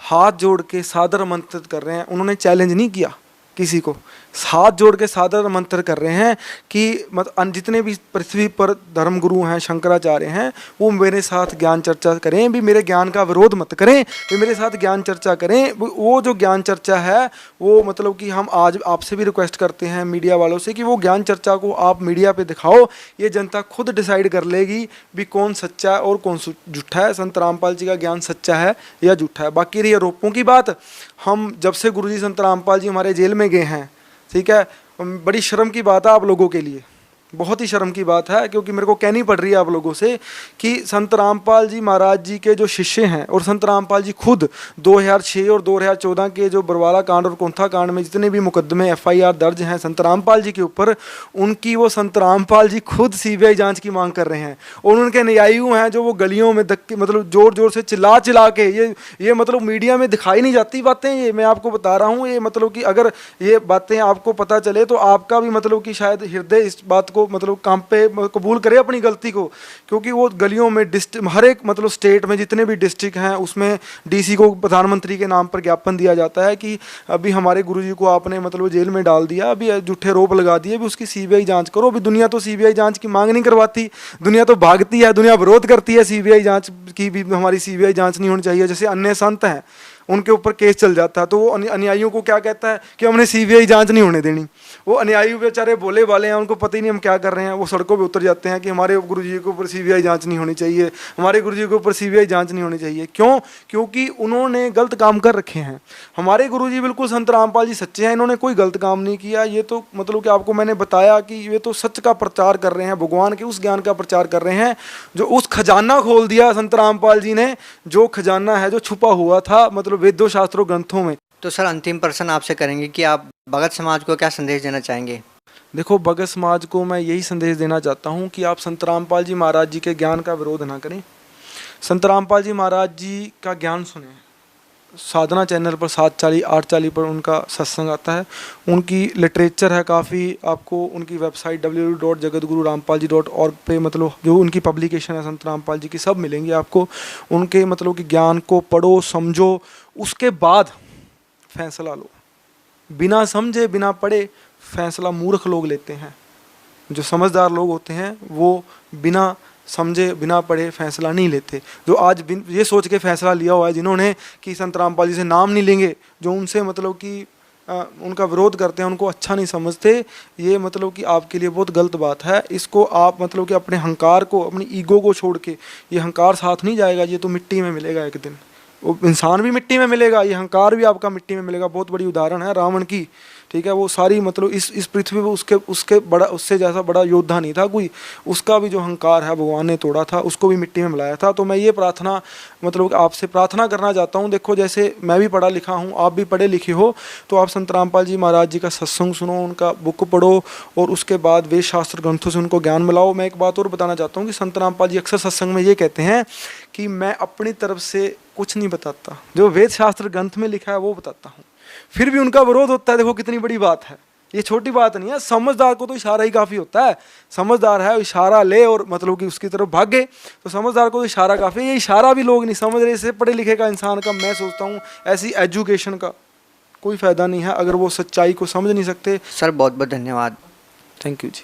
[SPEAKER 2] हाथ जोड़ के सादर आमंत्रित कर रहे हैं। उन्होंने चैलेंज नहीं किया किसी को, हाथ जोड़ के सादर आमंत्रित कर रहे हैं कि जितने भी पृथ्वी पर धर्मगुरु हैं, शंकराचार्य हैं, वो मेरे साथ ज्ञान चर्चा करें, भी मेरे ज्ञान का विरोध मत करें, भी मेरे साथ ज्ञान चर्चा करें। वो जो ज्ञान चर्चा है वो मतलब कि हम आज आपसे भी रिक्वेस्ट करते हैं मीडिया वालों से कि वो ज्ञान चर्चा को आप मीडिया पे दिखाओ। ये जनता खुद डिसाइड कर लेगी भी कौन सच्चा है और कौन झूठा है, संत रामपाल जी का ज्ञान सच्चा है या झूठा है। बाकी रही आरोपों की बात, हम जब से गुरुजी संत रामपाल जी हमारे जेल में गए हैं, ठीक है, बड़ी शर्म की बात है आप लोगों के लिए, बहुत ही शर्म की बात है, क्योंकि मेरे को कहनी पड़ रही है आप लोगों से कि संत रामपाल जी महाराज जी के जो शिष्य हैं, और संत रामपाल जी खुद 2006 और 2014 के जो बरवाला कांड और कोंथा कांड में जितने भी मुकदमे FIR दर्ज हैं संत रामपाल जी के ऊपर, उनकी वो संत रामपाल जी खुद CBI जांच की मांग कर रहे हैं। और उनके न्यायियों हैं जो वो गलियों में धक्के मतलब जोर जोर से चिल्ला चिल्ला के ये मतलब मीडिया में दिखाई नहीं जाती बातें, ये मैं आपको बता रहा हूँ। ये मतलब कि अगर ये बातें आपको पता चले तो आपका भी मतलब कि शायद हृदय इस बात को मतलब काम पे कबूल करे अपनी गलती को, क्योंकि वो गलियों में हर एक मतलब स्टेट में जितने भी डिस्ट्रिक्ट हैं उसमें DC को प्रधानमंत्री के नाम पर ज्ञापन दिया जाता है कि अभी हमारे गुरुजी को आपने मतलब जेल में डाल दिया, अभी झूठे रोप लगा दिए, अभी उसकी CBI जांच करो। अभी दुनिया तो CBI जांच की मांग नहीं करवाती, दुनिया तो भागती है, दुनिया विरोध करती है CBI जांच की, भी हमारी CBI जांच नहीं होनी चाहिए। जैसे अन्य संत हैं उनके ऊपर केस चल जाता है तो वो अनुयायियों को क्या कहता है कि हमने CBI जांच नहीं होने देनी। वो अनुयायी बेचारे भोले वाले हैं, उनको पता ही नहीं हम क्या कर रहे हैं, वो सड़कों पे उतर जाते हैं कि हमारे गुरुजी के ऊपर CBI जांच नहीं होनी चाहिए, हमारे गुरुजी के ऊपर CBI जांच नहीं होनी चाहिए। क्यों? क्योंकि उन्होंने गलत काम कर रखे हैं। हमारे गुरुजी बिल्कुल संत रामपाल जी सच्चे हैं, इन्होंने कोई गलत काम नहीं किया। ये तो मतलब कि आपको मैंने बताया कि ये तो सच का प्रचार कर रहे हैं, भगवान के उस ज्ञान का प्रचार कर रहे हैं जो उस खजाना खोल दिया संत रामपाल जी ने, जो खजाना है जो छुपा हुआ था मतलब वेदों शास्त्रों ग्रंथों में।
[SPEAKER 1] तो सर अंतिम प्रश्न आपसे करेंगे कि आप भगत समाज को क्या संदेश देना चाहेंगे?
[SPEAKER 2] देखो, भगत समाज को मैं यही संदेश देना चाहता हूँ कि आप संत रामपाल जी महाराज जी के ज्ञान का विरोध ना करें। संत रामपाल जी महाराज जी का ज्ञान सुने। साधना चैनल पर 740 840 पर उनका सत्संग आता है, उनकी लिटरेचर है काफ़ी, आपको उनकी वेबसाइट www.jagatgururampalji.org पे मतलब जो उनकी पब्लिकेशन है संत रामपाल जी की सब मिलेंगी आपको। उनके मतलब कि ज्ञान को पढ़ो, समझो, उसके बाद फैसला लो। बिना समझे बिना पढ़े फैसला मूर्ख लोग लेते हैं। जो समझदार लोग होते हैं वो बिना समझे बिना पढ़े फैसला नहीं लेते। जो आज ये सोच के फैसला लिया हुआ है जिन्होंने कि संत रामपाल जी से नाम नहीं लेंगे, जो उनसे मतलब कि उनका विरोध करते हैं, उनको अच्छा नहीं समझते, ये मतलब कि आपके लिए बहुत गलत बात है। इसको आप मतलब कि अपने अहंकार को, अपनी ईगो को छोड़ के, ये अहंकार साथ नहीं जाएगा, ये तो मिट्टी में मिलेगा एक दिन। वो इंसान भी मिट्टी में मिलेगा, ये अहंकार भी आपका मिट्टी में मिलेगा। बहुत बड़ी उदाहरण है रावण की, ठीक है, वो सारी मतलब इस पृथ्वी पे उसके बड़ा, उससे जैसा बड़ा योद्धा नहीं था कोई, उसका भी जो अहंकार है भगवान ने तोड़ा था, उसको भी मिट्टी में मिलाया था। तो मैं ये प्रार्थना मतलब आपसे प्रार्थना करना चाहता हूँ। देखो, जैसे मैं भी पढ़ा लिखा हूँ, आप भी पढ़े लिखे हो, तो आप संत रामपाल जी महाराज जी का सत्संग सुनो, उनका बुक पढ़ो और उसके बाद वेद शास्त्र ग्रंथों से उनको ज्ञान मिलाओ। मैं एक बात और बताना चाहता हूँ कि संत रामपाल जी अक्सर सत्संग में ये कहते हैं कि मैं अपनी तरफ से कुछ नहीं बताता, जो वेद शास्त्र ग्रंथ में लिखा है वो बताता हूँ। फिर भी उनका विरोध होता है। देखो कितनी बड़ी बात है, ये छोटी बात नहीं है। समझदार को तो इशारा ही काफ़ी होता है। समझदार है, इशारा ले और मतलब कि उसकी तरफ भागे, तो समझदार को तो इशारा काफ़ी है। ये इशारा भी लोग नहीं समझ रहे। इससे पढ़े लिखे का इंसान का मैं सोचता हूँ ऐसी एजुकेशन का कोई फ़ायदा नहीं है अगर वो सच्चाई को समझ नहीं सकते।
[SPEAKER 1] सर बहुत बहुत धन्यवाद।
[SPEAKER 2] Thank you ji.